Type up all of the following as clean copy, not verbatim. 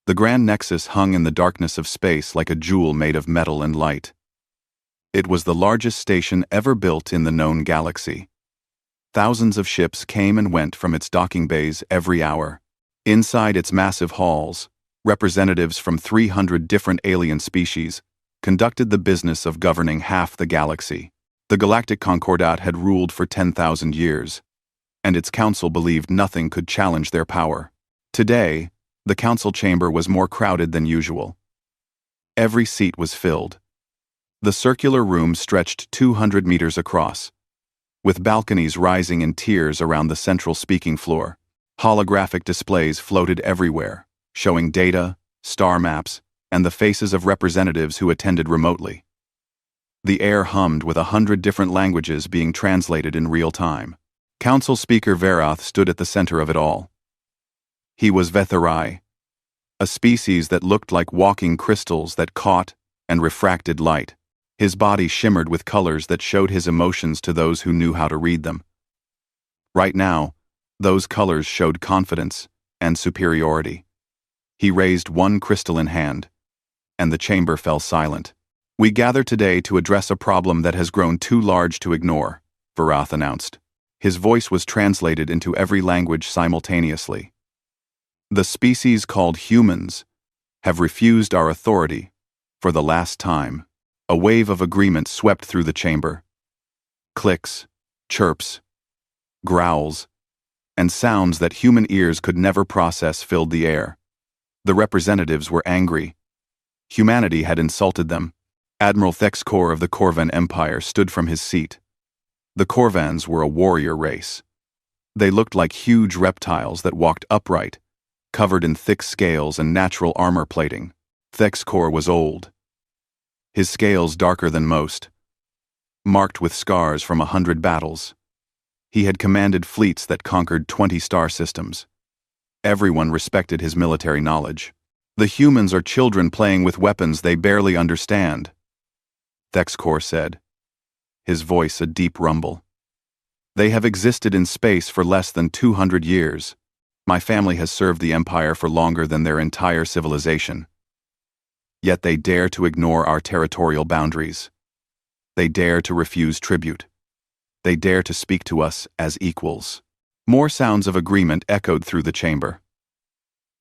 The grand nexus hung in the darkness of space like a jewel made of metal and light. It was the largest station ever built in the known galaxy. Thousands of ships came and went from its docking bays every hour. Inside its massive halls, representatives from 300 different alien species conducted the business of governing half the galaxy. The Galactic Concordat had ruled for 10,000 years, and its council believed nothing could challenge their power. Today, the council chamber was more crowded than usual. Every seat was filled. The circular room stretched 200 meters across, with balconies rising in tiers around the central speaking floor. Holographic displays floated everywhere, showing data, star maps, and the faces of representatives who attended remotely. The air hummed with 100 different languages being translated in real time. Council Speaker Verath stood at the center of it all. He was Vetharai, a species that looked like walking crystals that caught and refracted light. His body shimmered with colors that showed his emotions to those who knew how to read them. Right now, those colors showed confidence and superiority. He raised one crystalline hand, and the chamber fell silent. "We gather today to address a problem that has grown too large to ignore," Verath announced. His voice was translated into every language simultaneously. "The species called humans have refused our authority for the last time." A wave of agreement swept through the chamber. Clicks, chirps, growls, and sounds that human ears could never process filled the air. The representatives were angry. Humanity had insulted them. Admiral Thexkor of the Corvan Empire stood from his seat. The Corvans were a warrior race. They looked like huge reptiles that walked upright, covered in thick scales and natural armor plating. Thexkor was old. His scales darker than most, marked with scars from 100 battles. He had commanded fleets that conquered 20 star systems. Everyone respected his military knowledge. "The humans are children playing with weapons they barely understand," Thexkor said, his voice a deep rumble. "They have existed in space for less than 200 years. My family has served the Empire for longer than their entire civilization. Yet they dare to ignore our territorial boundaries. They dare to refuse tribute. They dare to speak to us as equals." More sounds of agreement echoed through the chamber.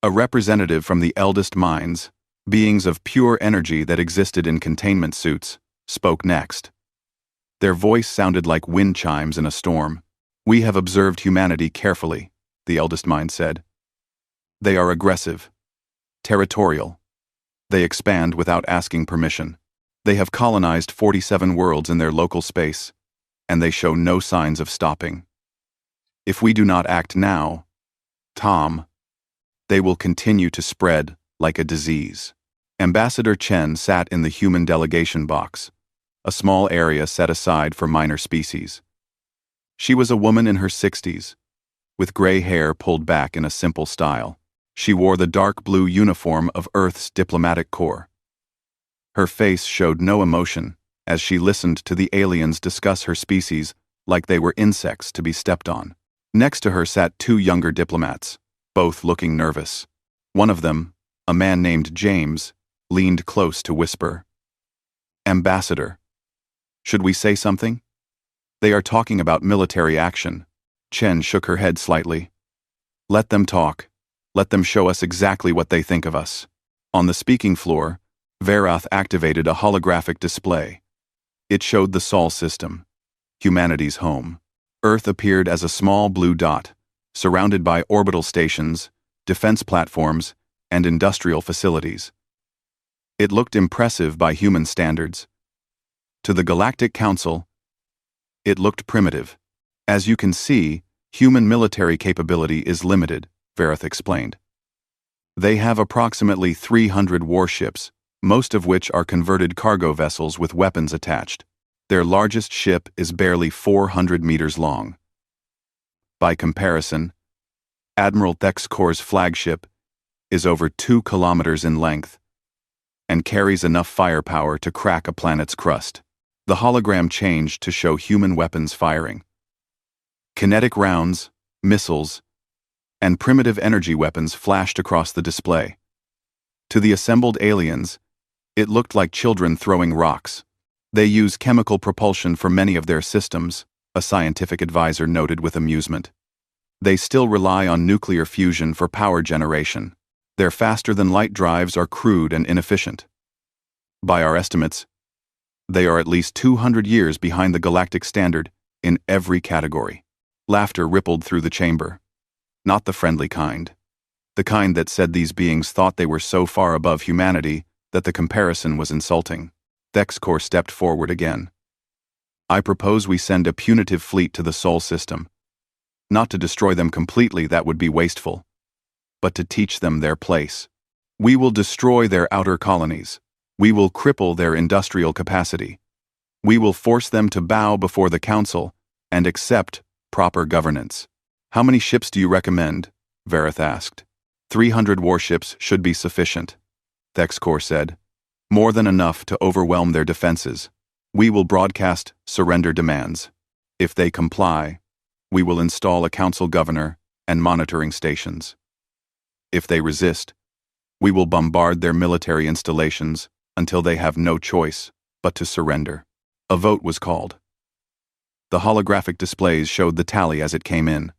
A representative from the eldest minds, beings of pure energy that existed in containment suits, spoke next. Their voice sounded like wind chimes in a storm. "We have observed humanity carefully," the eldest mind said. "They are aggressive, territorial. They expand without asking permission. They have colonized 47 worlds in their local space, and they show no signs of stopping. If we do not act now, Tom, they will continue to spread like a disease." Ambassador Chen sat in the human delegation box, a small area set aside for minor species. She was a woman in her 60s, with gray hair pulled back in a simple style. She wore the dark blue uniform of Earth's diplomatic corps. Her face showed no emotion as she listened to the aliens discuss her species like they were insects to be stepped on. Next to her sat two younger diplomats, both looking nervous. One of them, a man named James, leaned close to whisper, "Ambassador, should we say something? They are talking about military action." Chen shook her head slightly. "Let them talk. Let them show us exactly what they think of us." On the speaking floor, Verath activated a holographic display. It showed the Sol system, humanity's home. Earth appeared as a small blue dot, surrounded by orbital stations, defense platforms, and industrial facilities. It looked impressive by human standards. To the Galactic Council, it looked primitive. "As you can see, human military capability is limited," Verath explained. "They have approximately 300 warships, most of which are converted cargo vessels with weapons attached. Their largest ship is barely 400 meters long. By comparison, Admiral Thexkor's flagship is over 2 kilometers in length and carries enough firepower to crack a planet's crust." The hologram changed to show human weapons firing. Kinetic rounds, missiles, and primitive energy weapons flashed across the display. To the assembled aliens, it looked like children throwing rocks. They use chemical propulsion for many of their systems, a scientific advisor noted with amusement. They still rely on nuclear fusion for power generation. Their faster-than-light drives are crude and inefficient. By our estimates, they are at least 200 years behind the galactic standard in every category. Laughter rippled through the chamber. Not the friendly kind. The kind that said these beings thought they were so far above humanity that the comparison was insulting. Thexcor stepped forward again. I propose we send a punitive fleet to the Sol system. Not to destroy them completely, that would be wasteful, but to teach them their place. We will destroy their outer colonies. We will cripple their industrial capacity. We will force them to bow before the Council and accept proper governance. How many ships do you recommend? Vareth asked. 300 warships should be sufficient, Thexcor said. More than enough to overwhelm their defenses. We will broadcast surrender demands. If they comply, we will install a council governor and monitoring stations. If they resist, we will bombard their military installations until they have no choice but to surrender. A vote was called. The holographic displays showed the tally as it came in.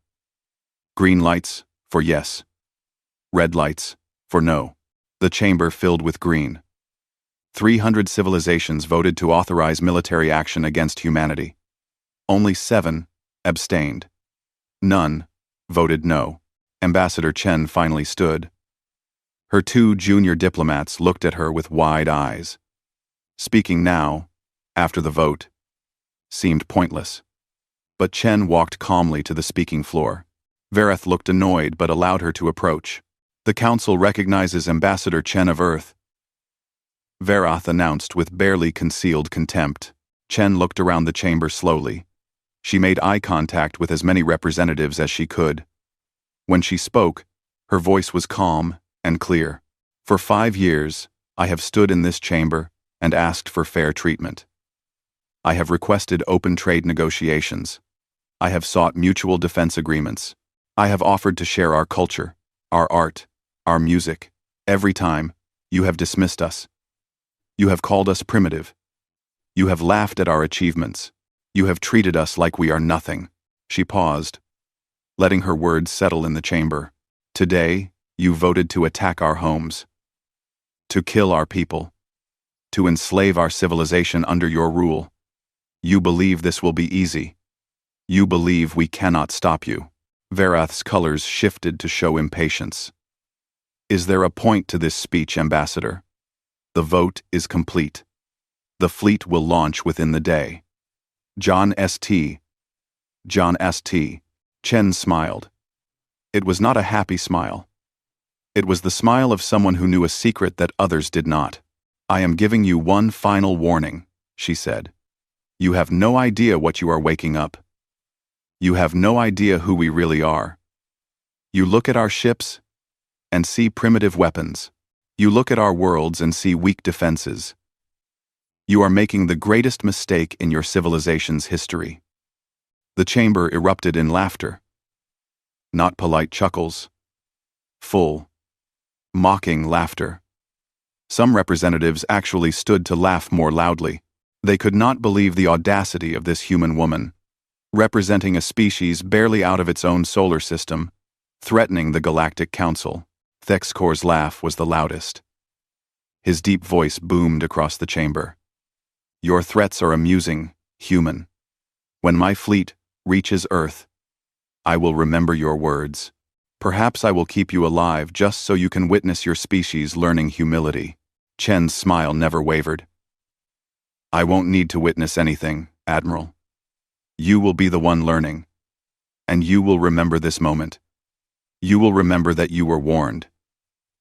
Green lights for yes. Red lights for no. The chamber filled with green. 300 civilizations voted to authorize military action against humanity. Only 7 abstained. None voted no. Ambassador Chen finally stood. Her 2 junior diplomats looked at her with wide eyes. Speaking now, after the vote, seemed pointless. But Chen walked calmly to the speaking floor. Vareth looked annoyed but allowed her to approach. The Council recognizes Ambassador Chen of Earth, Vareth announced with barely concealed contempt. Chen looked around the chamber slowly. She made eye contact with as many representatives as she could. When she spoke, her voice was calm and clear. For 5 years, I have stood in this chamber and asked for fair treatment. I have requested open trade negotiations. I have sought mutual defense agreements. I have offered to share our culture, our art, our music. Every time, you have dismissed us. You have called us primitive. You have laughed at our achievements. You have treated us like we are nothing. She paused, letting her words settle in the chamber. Today, you voted to attack our homes, to kill our people, to enslave our civilization under your rule. You believe this will be easy. You believe we cannot stop you. Vareth's colors shifted to show impatience. Is there a point to this speech, Ambassador? The vote is complete. The fleet will launch within the day. John St. Chen smiled. It was not a happy smile. It was the smile of someone who knew a secret that others did not. I am giving you one final warning, she said. You have no idea what you are waking up. You have no idea who we really are. You look at our ships and see primitive weapons. You look at our worlds and see weak defenses. You are making the greatest mistake in your civilization's history. The chamber erupted in laughter. Not polite chuckles. Full, mocking laughter. Some representatives actually stood to laugh more loudly. They could not believe the audacity of this human woman, representing a species barely out of its own solar system, threatening the Galactic Council. Thexcor's laugh was the loudest. His deep voice boomed across the chamber. Your threats are amusing, human. When my fleet reaches Earth, I will remember your words. Perhaps I will keep you alive just so you can witness your species learning humility. Chen's smile never wavered. I won't need to witness anything, Admiral. You will be the one learning. And you will remember this moment. You will remember that you were warned.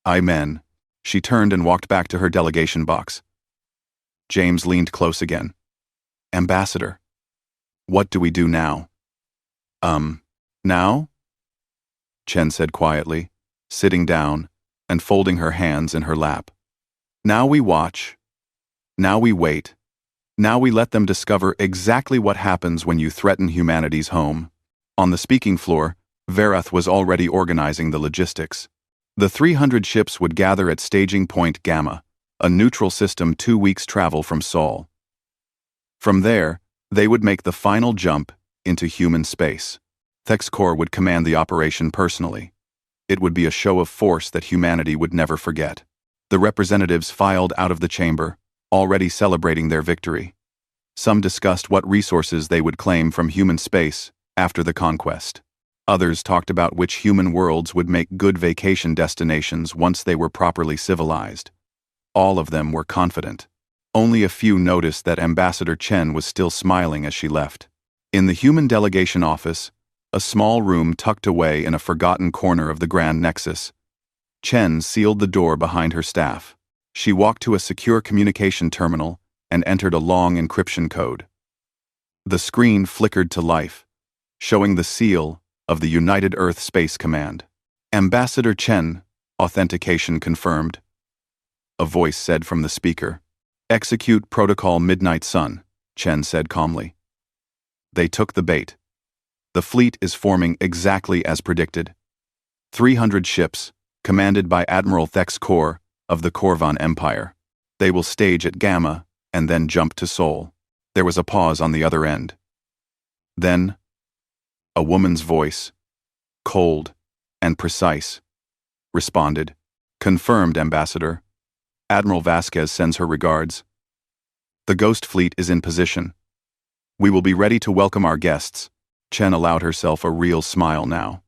Amen. She turned and walked back to her delegation box. James leaned close again. Ambassador, what do we do now? Now? Chen said quietly, sitting down and folding her hands in her lap. Now we watch. Now we wait. Now we let them discover exactly what happens when you threaten humanity's home. On the speaking floor, Vareth was already organizing the logistics. The 300 ships would gather at staging point Gamma, a neutral system 2 weeks' travel from Sol. From there, they would make the final jump into human space. Thexcor would command the operation personally. It would be a show of force that humanity would never forget. The representatives filed out of the chamber, already celebrating their victory. Some discussed what resources they would claim from human space after the conquest. Others talked about which human worlds would make good vacation destinations once they were properly civilized. All of them were confident. Only a few noticed that Ambassador Chen was still smiling as she left. In the human delegation office, a small room tucked away in a forgotten corner of the Grand Nexus, Chen sealed the door behind her staff. She walked to a secure communication terminal and entered a long encryption code. The screen flickered to life, showing the seal of the United Earth Space Command. Ambassador Chen, authentication confirmed. A voice said from the speaker. Execute Protocol Midnight Sun, Chen said calmly. They took the bait. The fleet is forming exactly as predicted. 300 ships, commanded by Admiral Thexcor of the Corvan Empire. They will stage at Gamma and then jump to Sol. There was a pause on the other end. Then, a woman's voice, cold and precise, responded. Confirmed, Ambassador. Admiral Vasquez sends her regards. The Ghost Fleet is in position. We will be ready to welcome our guests. Chen allowed herself a real smile now.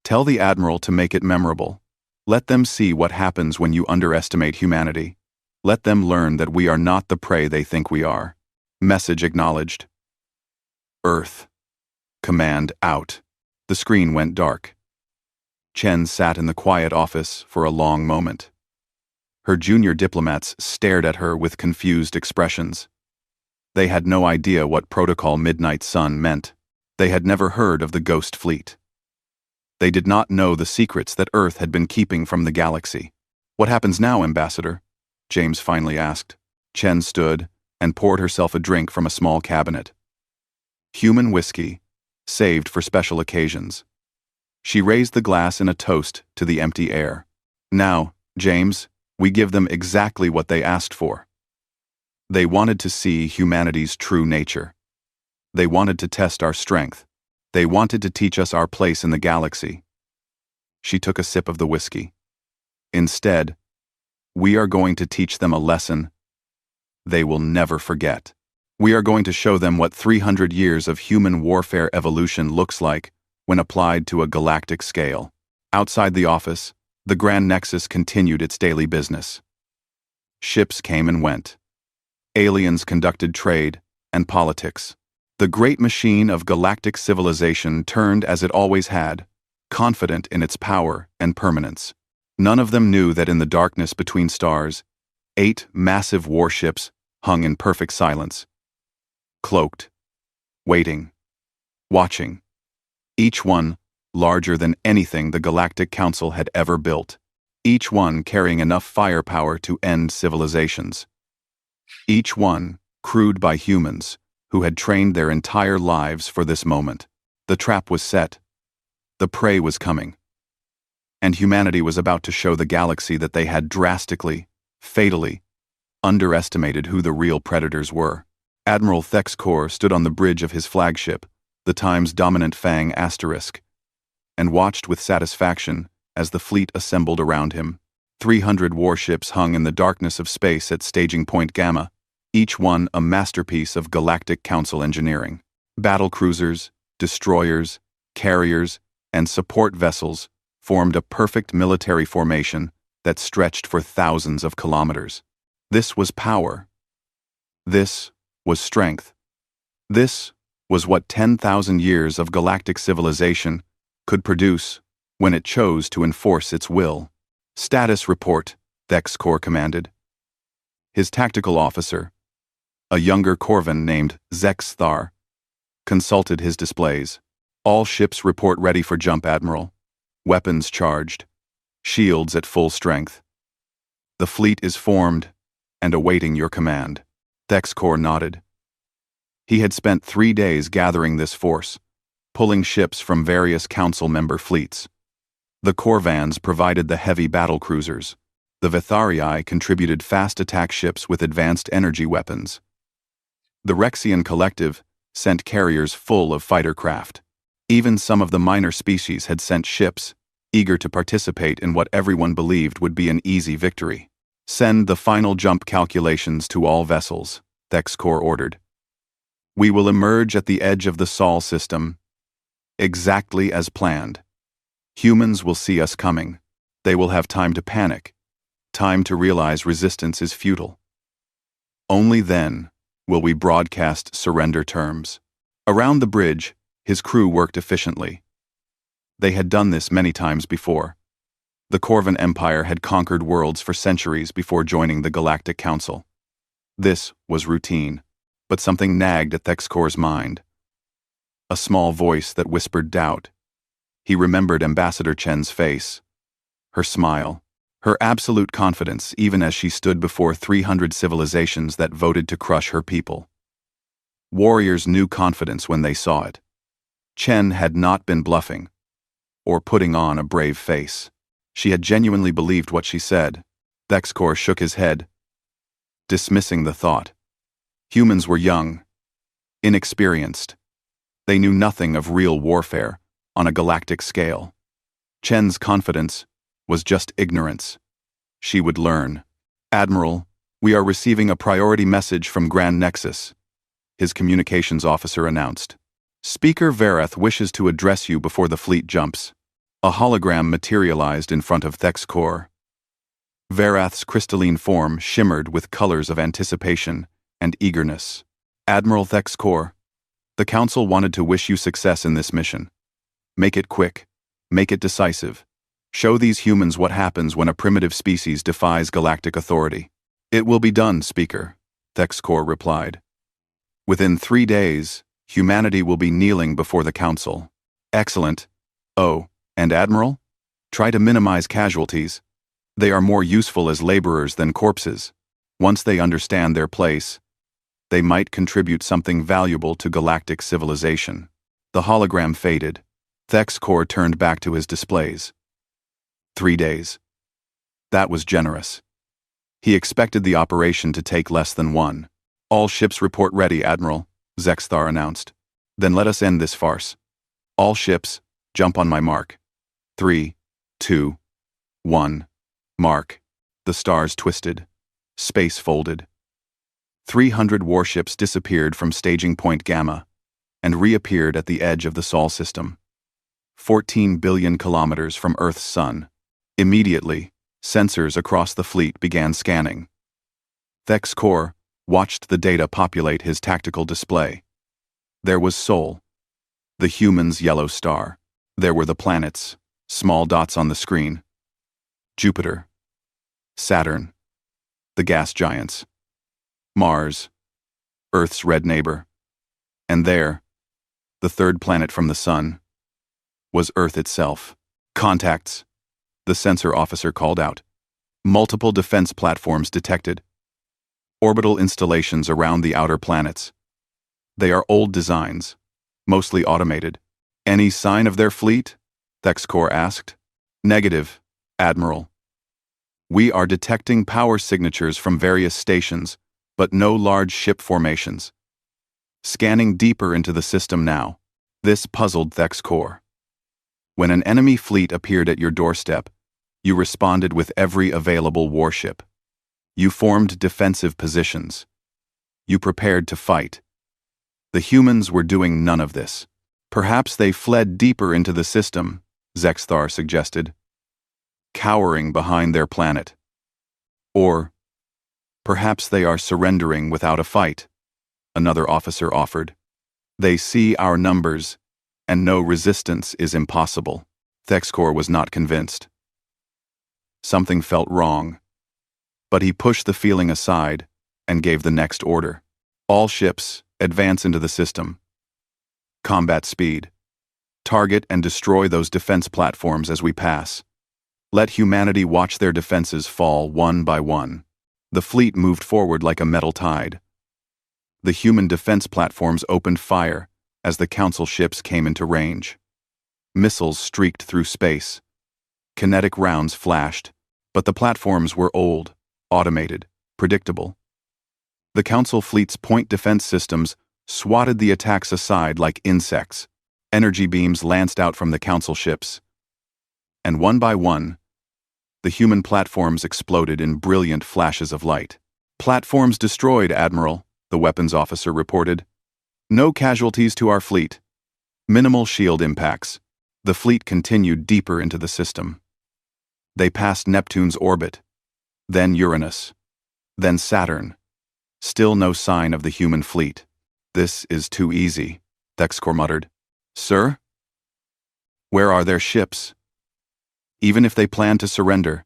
Tell the Admiral to make it memorable. Let them see what happens when you underestimate humanity. Let them learn that we are not the prey they think we are. Message acknowledged. Earth. Command out. The screen went dark. Chen sat in the quiet office for a long moment. Her junior diplomats stared at her with confused expressions. They had no idea what Protocol Midnight Sun meant. They had never heard of the Ghost Fleet. They did not know the secrets that Earth had been keeping from the galaxy. What happens now, Ambassador? James finally asked. Chen stood and poured herself a drink from a small cabinet. Human whiskey, saved for special occasions. She raised the glass in a toast to the empty air. Now, James, we give them exactly what they asked for. They wanted to see humanity's true nature. They wanted to test our strength. They wanted to teach us our place in the galaxy. She took a sip of the whiskey. Instead, we are going to teach them a lesson they will never forget. We are going to show them what 300 years of human warfare evolution looks like when applied to a galactic scale. Outside the office, the Grand Nexus continued its daily business. Ships came and went. Aliens conducted trade and politics. The great machine of galactic civilization turned as it always had, confident in its power and permanence. None of them knew that in the darkness between stars, 8 massive warships hung in perfect silence. Cloaked, waiting, watching. Each one larger than anything the Galactic Council had ever built. Each one carrying enough firepower to end civilizations. Each one crewed by humans who had trained their entire lives for this moment. The trap was set. The prey was coming. And humanity was about to show the galaxy that they had drastically, fatally, underestimated who the real predators were. Admiral Thexcor stood on the bridge of his flagship, the Time's dominant Fang Asterisk, and watched with satisfaction as the fleet assembled around him. 300 warships hung in the darkness of space at staging point Gamma, each one a masterpiece of Galactic Council engineering. Battle cruisers, destroyers, carriers, and support vessels formed a perfect military formation that stretched for thousands of kilometers. This was power. This was strength. This was what 10,000 years of galactic civilization could produce when it chose to enforce its will. Status report, Thexcor commanded. His tactical officer, a younger Corvan named Zexthar, consulted his displays. All ships report ready for jump, Admiral. Weapons charged. Shields at full strength. The fleet is formed and awaiting your command. Thexcor nodded. He had spent 3 days gathering this force, pulling ships from various council member fleets. The Corvans provided the heavy battlecruisers. The Vitharii contributed fast attack ships with advanced energy weapons. The Rexian Collective sent carriers full of fighter craft. Even some of the minor species had sent ships, eager to participate in what everyone believed would be an easy victory. Send the final jump calculations to all vessels, Thexcor ordered. We will emerge at the edge of the Sol system, exactly as planned. Humans will see us coming. They will have time to panic, time to realize resistance is futile. Only then will we broadcast surrender terms. Around the bridge, his crew worked efficiently. They had done this many times before. The Corvan Empire had conquered worlds for centuries before joining the Galactic Council. This was routine, but something nagged at Thexcor's mind. A small voice that whispered doubt. He remembered Ambassador Chen's face, her smile, her absolute confidence even as she stood before 300 civilizations that voted to crush her people. Warriors knew confidence when they saw it. Chen had not been bluffing or putting on a brave face. She had genuinely believed what she said. Thexcor shook his head, dismissing the thought. Humans were young, inexperienced. They knew nothing of real warfare on a galactic scale. Chen's confidence was just ignorance. She would learn. Admiral, we are receiving a priority message from Grand Nexus, his communications officer announced. Speaker Verath wishes to address you before the fleet jumps. A hologram materialized in front of Thexcor. Verath's crystalline form shimmered with colors of anticipation and eagerness. Admiral Thexcor, the Council wanted to wish you success in this mission. Make it quick. Make it decisive. Show these humans what happens when a primitive species defies galactic authority. It will be done, Speaker, Thexcor replied. Within 3 days, humanity will be kneeling before the Council. Excellent. Oh, and Admiral? Try to minimize casualties. They are more useful as laborers than corpses. Once they understand their place, they might contribute something valuable to galactic civilization. The hologram faded. Thexcor turned back to his displays. 3 days. That was generous. He expected the operation to take less than 1. All ships report ready, Admiral, Zexthar announced. Then let us end this farce. All ships, jump on my mark. 3, 2, 1. Mark. The stars twisted. Space folded. 300 warships disappeared from staging point Gamma and reappeared at the edge of the Sol system. 14 billion kilometers from Earth's sun. Immediately, sensors across the fleet began scanning. Thexcor watched the data populate his tactical display. There was Sol, the human's yellow star. There were the planets, small dots on the screen. Jupiter, Saturn, the gas giants, Mars, Earth's red neighbor. And there, the third planet from the sun, was Earth itself. Contacts, the sensor officer called out. Multiple defense platforms detected. Orbital installations around the outer planets. They are old designs, mostly automated. Any sign of their fleet? Thexcor asked. Negative, Admiral. We are detecting power signatures from various stations, but no large ship formations. Scanning deeper into the system now. This puzzled Thexcor. When an enemy fleet appeared at your doorstep, you responded with every available warship. You formed defensive positions. You prepared to fight. The humans were doing none of this. Perhaps they fled deeper into the system, Zexthar suggested, cowering behind their planet. Or perhaps they are surrendering without a fight, another officer offered. They see our numbers, and no resistance is impossible. Thexcor was not convinced. Something felt wrong, but he pushed the feeling aside and gave the next order. All ships, advance into the system. Combat speed. Target and destroy those defense platforms as we pass. Let humanity watch their defenses fall one by one. The fleet moved forward like a metal tide. The human defense platforms opened fire as the Council ships came into range. Missiles streaked through space. Kinetic rounds flashed, but the platforms were old, automated, predictable. The Council fleet's point defense systems swatted the attacks aside like insects. Energy beams lanced out from the Council ships. And one by one, the human platforms exploded in brilliant flashes of light. "Platforms destroyed, Admiral," the weapons officer reported. "No casualties to our fleet. Minimal shield impacts." The fleet continued deeper into the system. They passed Neptune's orbit, then Uranus, then Saturn. Still no sign of the human fleet. "This is too easy," Thexcor muttered. "Sir? Where are their ships? Even if they planned to surrender,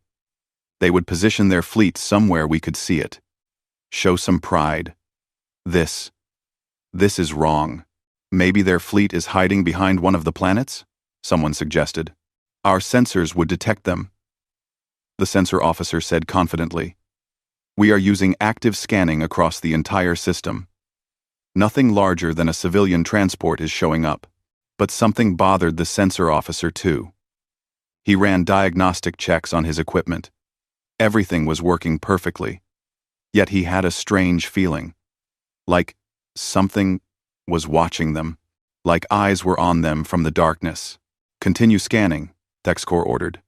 they would position their fleet somewhere we could see it. Show some pride. This is wrong. Maybe their fleet is hiding behind one of the planets?" someone suggested. "Our sensors would detect them," the sensor officer said confidently. "We are using active scanning across the entire system. Nothing larger than a civilian transport is showing up." But something bothered the sensor officer too. He ran diagnostic checks on his equipment. Everything was working perfectly. Yet he had a strange feeling. Like something was watching them. Like eyes were on them from the darkness. "Continue scanning," Thexcor ordered.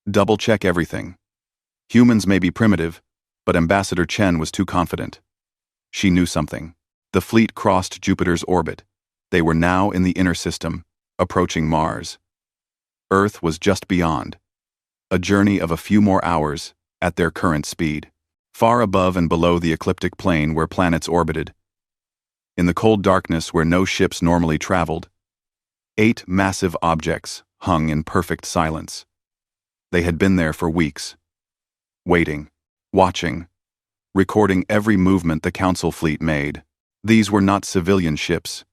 "Double-check everything. Humans may be primitive, but Ambassador Chen was too confident. She knew something. The fleet crossed Jupiter's orbit. They were now in the inner system, approaching Mars. Earth was just beyond. A journey of a few more hours at their current speed. Far above and below the ecliptic plane where planets orbited. In the cold darkness where no ships normally traveled, 8 massive objects hung in perfect silence. They had been there for weeks. Waiting, watching, recording every movement the Council fleet made. These were not civilian ships.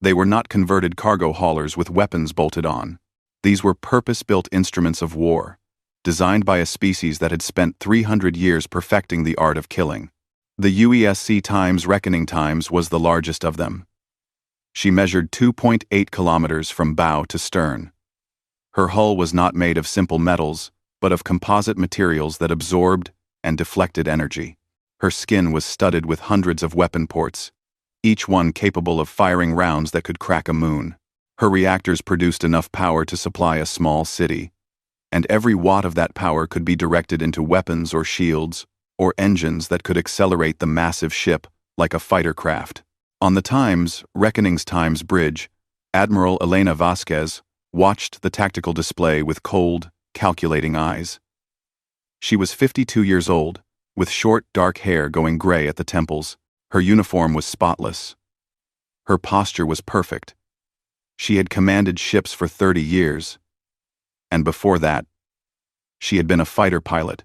They were not converted cargo haulers with weapons bolted on. These were purpose-built instruments of war, designed by a species that had spent 300 years perfecting the art of killing. The UESC Times Reckoning Times was the largest of them. She measured 2.8 kilometers from bow to stern. Her hull was not made of simple metals, but of composite materials that absorbed and deflected energy. Her skin was studded with hundreds of weapon ports, each one capable of firing rounds that could crack a moon. Her reactors produced enough power to supply a small city, and every watt of that power could be directed into weapons or shields, or engines that could accelerate the massive ship like a fighter craft. On the Reckoning's Times bridge, Admiral Elena Vasquez watched the tactical display with cold, calculating eyes. She was 52 years old, with short, dark hair going gray at the temples. Her uniform was spotless. Her posture was perfect. She had commanded ships for 30 years. And before that, she had been a fighter pilot.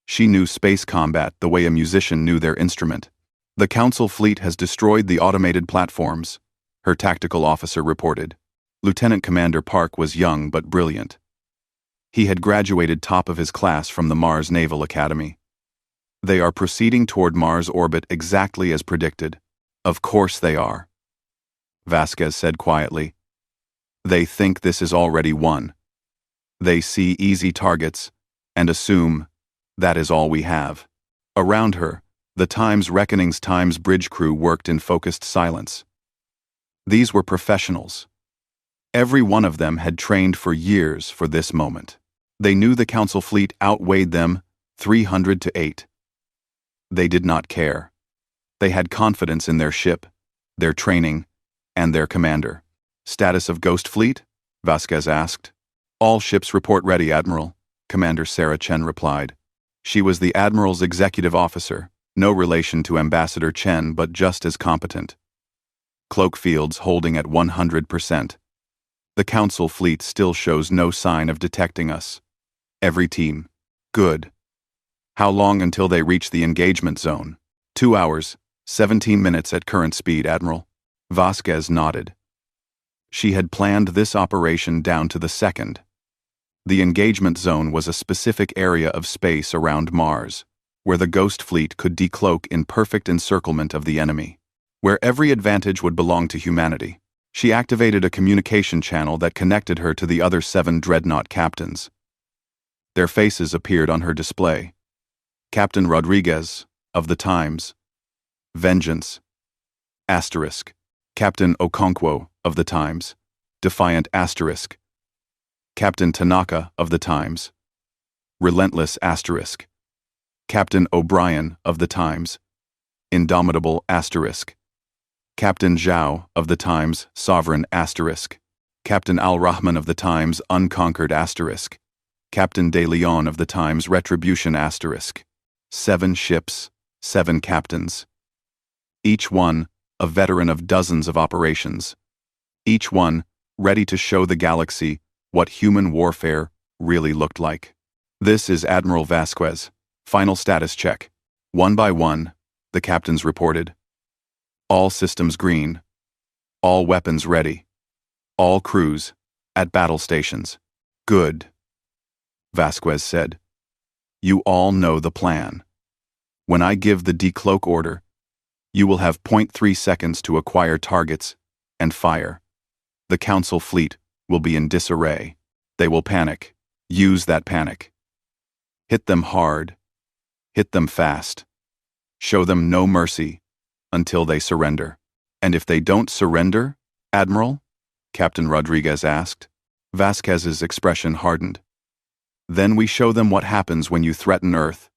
She knew space combat the way a musician knew their instrument. "The Council fleet has destroyed the automated platforms," her tactical officer reported. Lieutenant Commander Park was young but brilliant. He had graduated top of his class from the Mars Naval Academy. "They are proceeding toward Mars orbit exactly as predicted." "Of course they are," Vasquez said quietly. "They think this is already won. They see easy targets and assume that is all we have." Around her, the Reckoning's Times bridge crew worked in focused silence. These were professionals. Every one of them had trained for years for this moment. They knew the Council fleet outweighed them 300 to 8. They did not care. They had confidence in their ship, their training, and their commander. "Status of Ghost Fleet?" Vasquez asked. "All ships report ready, Admiral," Commander Sarah Chen replied. She was the Admiral's executive officer, no relation to Ambassador Chen but just as competent. "Cloak fields holding at 100%. The Council fleet still shows no sign of detecting us. Every team. Good. How long until they reach the engagement zone?" 2 hours, 17 minutes at current speed, Admiral. Vasquez nodded. She had planned this operation down to the second. The engagement zone was a specific area of space around Mars, where the Ghost Fleet could decloak in perfect encirclement of the enemy, where every advantage would belong to humanity. She activated a communication channel that connected her to the other 7 dreadnought captains. Their faces appeared on her display. Captain Rodriguez, of the Times. Vengeance. Asterisk. Captain Okonkwo, of the Times. Defiant asterisk. Captain Tanaka, of the Times. Relentless asterisk. Captain O'Brien, of the Times. Indomitable asterisk. Captain Zhao, of the Times, Sovereign asterisk. Captain Al-Rahman of the Times, Unconquered asterisk. Captain De Leon of the Times, Retribution asterisk. 7 ships, 7 captains. Each one a veteran of dozens of operations. Each one ready to show the galaxy what human warfare really looked like. This is Admiral Vasquez. Final status check. 1 by 1, the captains reported. All systems green. All weapons ready. All crews at battle stations. Good. Vasquez said. You all know the plan. When I give the decloak order, you will have 0.3 seconds to acquire targets and fire. The Council fleet will be in disarray. They will panic. Use that panic. Hit them hard. Hit them fast. Show them no mercy until they surrender. And if they don't surrender, Admiral? Captain Rodriguez asked. Vasquez's expression hardened. Then we show them what happens when you threaten Earth.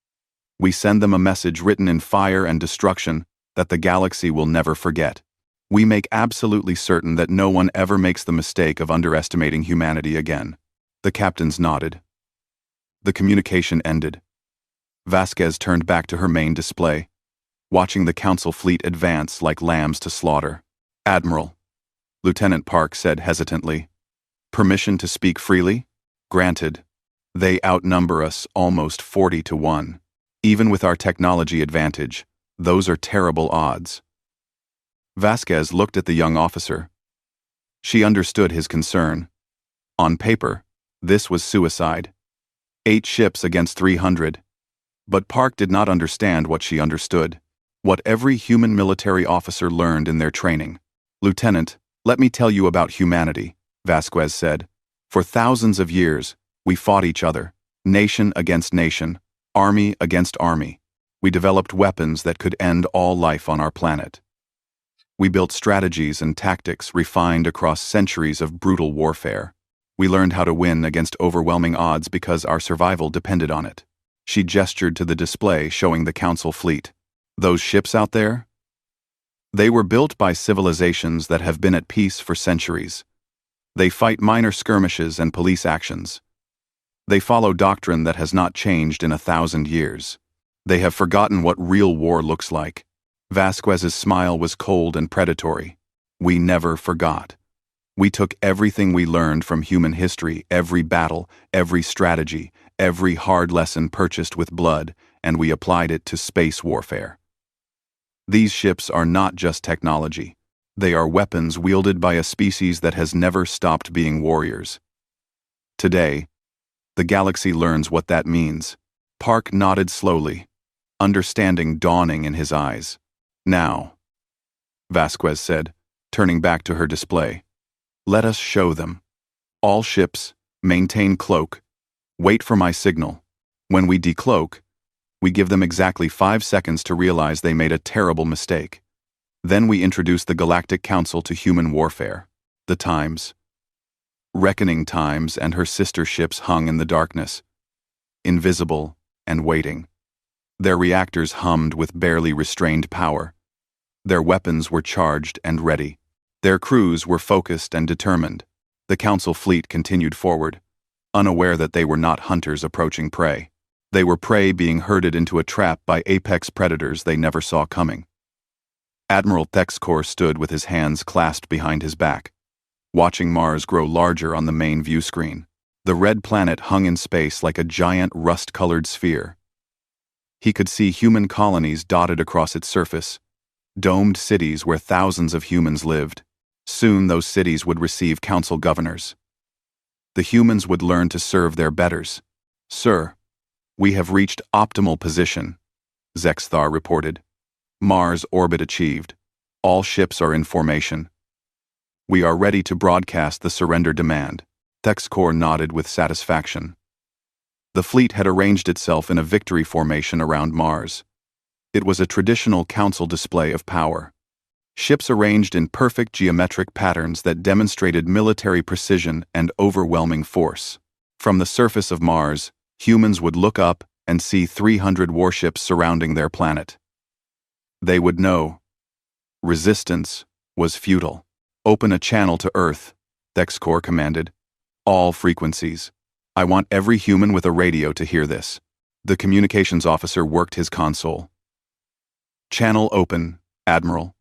We send them a message written in fire and destruction that the galaxy will never forget. We make absolutely certain that no one ever makes the mistake of underestimating humanity again. The captains nodded. The communication ended. Vasquez turned back to her main display, watching the Council fleet advance like lambs to slaughter. Admiral, Lieutenant Park said hesitantly. Permission to speak freely? Granted. They outnumber us almost 40 to 1. Even with our technology advantage, those are terrible odds. Vasquez looked at the young officer. She understood his concern. On paper, this was suicide. 8 ships against 300. But Park did not understand what she understood. What every human military officer learned in their training. Lieutenant, let me tell you about humanity, Vasquez said. For thousands of years, we fought each other, nation against nation, army against army. We developed weapons that could end all life on our planet. We built strategies and tactics refined across centuries of brutal warfare. We learned how to win against overwhelming odds because our survival depended on it. She gestured to the display showing the Council fleet. Those ships out there? They were built by civilizations that have been at peace for centuries. They fight minor skirmishes and police actions. They follow doctrine that has not changed in 1,000 years. They have forgotten what real war looks like. Vasquez's smile was cold and predatory. We never forgot. We took everything we learned from human history, every battle, every strategy, every hard lesson purchased with blood, and we applied it to space warfare. These ships are not just technology. They are weapons wielded by a species that has never stopped being warriors. Today, the galaxy learns what that means. Park nodded slowly, understanding dawning in his eyes. Now, Vasquez said, turning back to her display. Let us show them. All ships, maintain cloak. Wait for my signal. When we decloak, we give them exactly 5 seconds to realize they made a terrible mistake. Then we introduce the Galactic Council to human warfare. The Times. Reckoning Times and her sister ships hung in the darkness, invisible and waiting. Their reactors hummed with barely restrained power. Their weapons were charged and ready. Their crews were focused and determined. The Council fleet continued forward, unaware that they were not hunters approaching prey. They were prey being herded into a trap by apex predators they never saw coming. Admiral Thexcor stood with his hands clasped behind his back, watching Mars grow larger on the main view screen. The red planet hung in space like a giant rust-colored sphere. He could see human colonies dotted across its surface, domed cities where thousands of humans lived. Soon those cities would receive council governors. The humans would learn to serve their betters. Sir, we have reached optimal position, Zexthar reported. Mars orbit achieved. All ships are in formation. We are ready to broadcast the surrender demand. Thexcor nodded with satisfaction. The fleet had arranged itself in a victory formation around Mars. It was a traditional council display of power. Ships arranged in perfect geometric patterns that demonstrated military precision and overwhelming force. From the surface of Mars, humans would look up and see 300 warships surrounding their planet. They would know. Resistance was futile. Open a channel to Earth, Thexcor commanded. All frequencies. I want every human with a radio to hear this. The communications officer worked his console. Channel open, Admiral.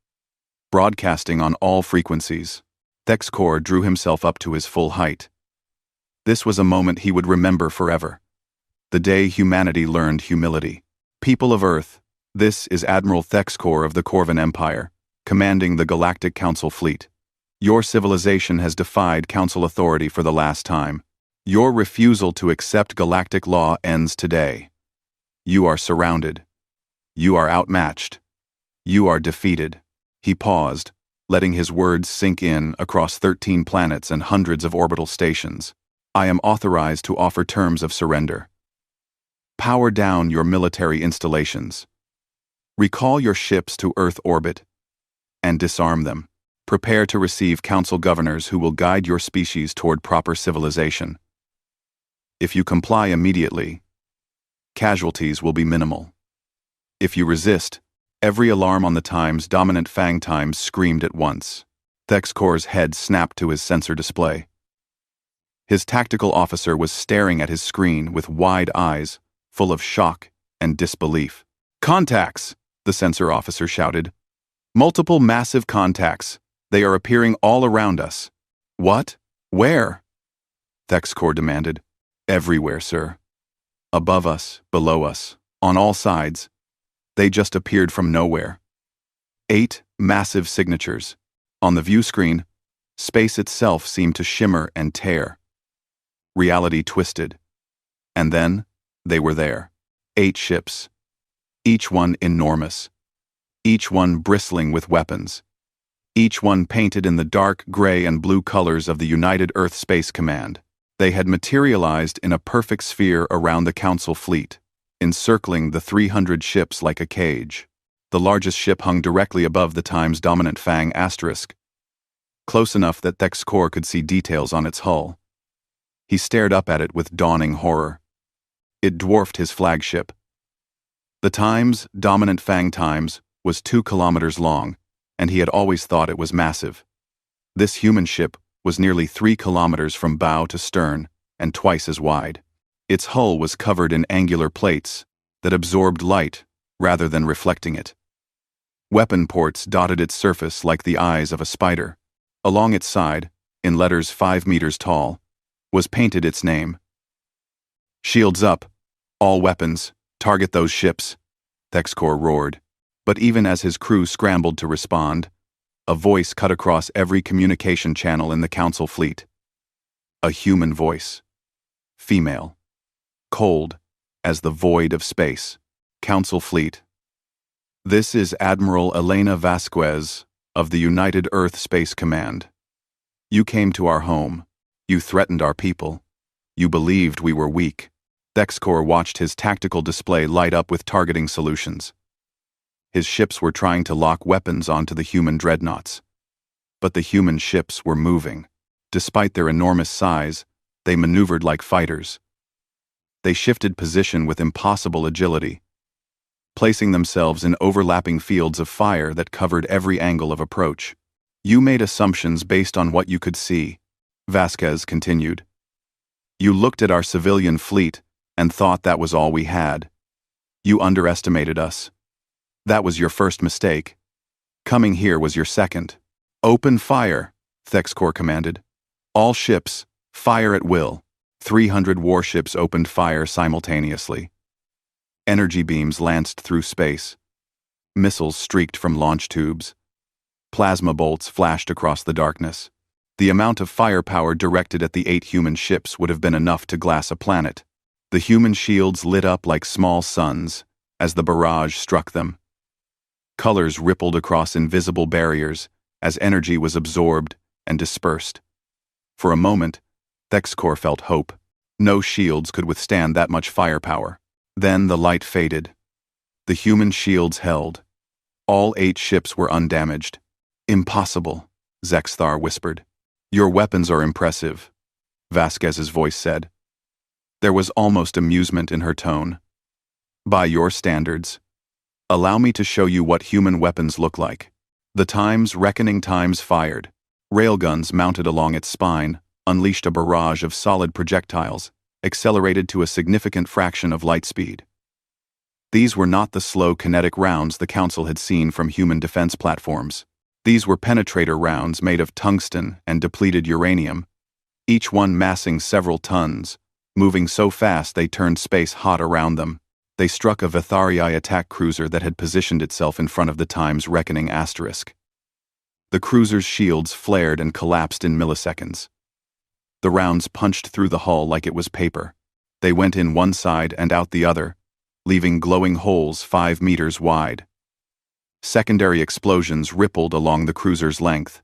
Broadcasting on all frequencies. Thexcor drew himself up to his full height. This was a moment he would remember forever. The day humanity learned humility. People of Earth, this is Admiral Thexcor of the Corvan Empire, commanding the Galactic Council fleet. Your civilization has defied Council authority for the last time. Your refusal to accept galactic law ends today. You are surrounded. You are outmatched. You are defeated. He paused, letting his words sink in across 13 planets and hundreds of orbital stations. I am authorized to offer terms of surrender. Power down your military installations. Recall your ships to Earth orbit and disarm them. Prepare to receive Council governors who will guide your species toward proper civilization. If you comply immediately, casualties will be minimal. If you resist, every alarm on the Time's dominant Fang Times screamed at once. Thexcor's head snapped to his sensor display. His tactical officer was staring at his screen with wide eyes, full of shock and disbelief. Contacts, the sensor officer shouted. Multiple massive contacts. They are appearing all around us. What? Where? Thexcor demanded. Everywhere, sir. Above us, below us, on all sides. They just appeared from nowhere. 8 massive signatures. On the view screen, space itself seemed to shimmer and tear. Reality twisted. And then, they were there. 8 ships. Each one enormous. Each one bristling with weapons. Each one painted in the dark gray and blue colors of the United Earth Space Command. They had materialized in a perfect sphere around the Council fleet, encircling the 300 ships like a cage. The largest ship hung directly above the Time's dominant Fang asterisk, close enough that Thexcor could see details on its hull. He stared up at it with dawning horror. It dwarfed his flagship. The Time's dominant Fang Times was 2 kilometers long, and he had always thought it was massive. This human ship was nearly 3 kilometers from bow to stern and twice as wide. Its hull was covered in angular plates that absorbed light rather than reflecting it. Weapon ports dotted its surface like the eyes of a spider. Along its side, in letters 5 meters tall, was painted its name. Shields up. All weapons. Target those ships, Thexcor roared. But even as his crew scrambled to respond, a voice cut across every communication channel in the Council fleet. A human voice. Female. Cold as the void of space. Council fleet. This is Admiral Elena Vasquez of the United Earth Space Command. You came to our home. You threatened our people. You believed we were weak. Thexcor watched his tactical display light up with targeting solutions. His ships were trying to lock weapons onto the human dreadnoughts. But the human ships were moving. Despite their enormous size, they maneuvered like fighters. They shifted position with impossible agility, placing themselves in overlapping fields of fire that covered every angle of approach. You made assumptions based on what you could see, Vasquez continued. You looked at our civilian fleet and thought that was all we had. You underestimated us. That was your first mistake. Coming here was your second. Open fire, Thexcor commanded. All ships, fire at will. 300 warships opened fire simultaneously. Energy beams lanced through space. Missiles streaked from launch tubes. Plasma bolts flashed across the darkness. The amount of firepower directed at the 8 human ships would have been enough to glass a planet. The human shields lit up like small suns as the barrage struck them. Colors rippled across invisible barriers as energy was absorbed and dispersed. For a moment, Thexkor felt hope. No shields could withstand that much firepower. Then the light faded. The human shields held. All 8 ships were undamaged. Impossible, Zexthar whispered. Your weapons are impressive, Vasquez's voice said. There was almost amusement in her tone. By your standards, allow me to show you what human weapons look like. The Times Reckoning Times fired. Railguns mounted along its spine unleashed a barrage of solid projectiles, accelerated to a significant fraction of light speed. These were not the slow kinetic rounds the Council had seen from human defense platforms. These were penetrator rounds made of tungsten and depleted uranium, each one massing several tons, moving so fast they turned space hot around them. They struck a Vitharii attack cruiser that had positioned itself in front of the Times Reckoning asterisk. The cruiser's shields flared and collapsed in milliseconds. The rounds punched through the hull like it was paper. They went in one side and out the other, leaving glowing holes 5 meters wide. Secondary explosions rippled along the cruiser's length.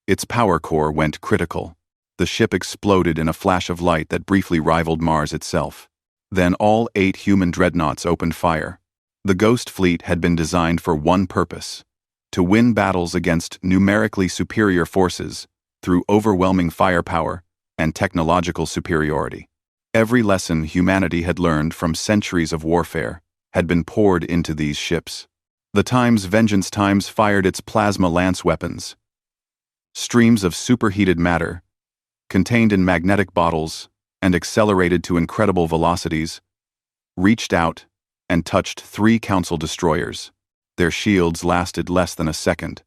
Its power core went critical. The ship exploded in a flash of light that briefly rivaled Mars itself. Then all 8 human dreadnoughts opened fire. The Ghost Fleet had been designed for one purpose: to win battles against numerically superior forces through overwhelming firepower and technological superiority. Every lesson humanity had learned from centuries of warfare had been poured into these ships. The Times Vengeance Times fired its plasma lance weapons. Streams of superheated matter, contained in magnetic bottles and accelerated to incredible velocities, reached out and touched 3 Council destroyers. Their shields lasted less than a second.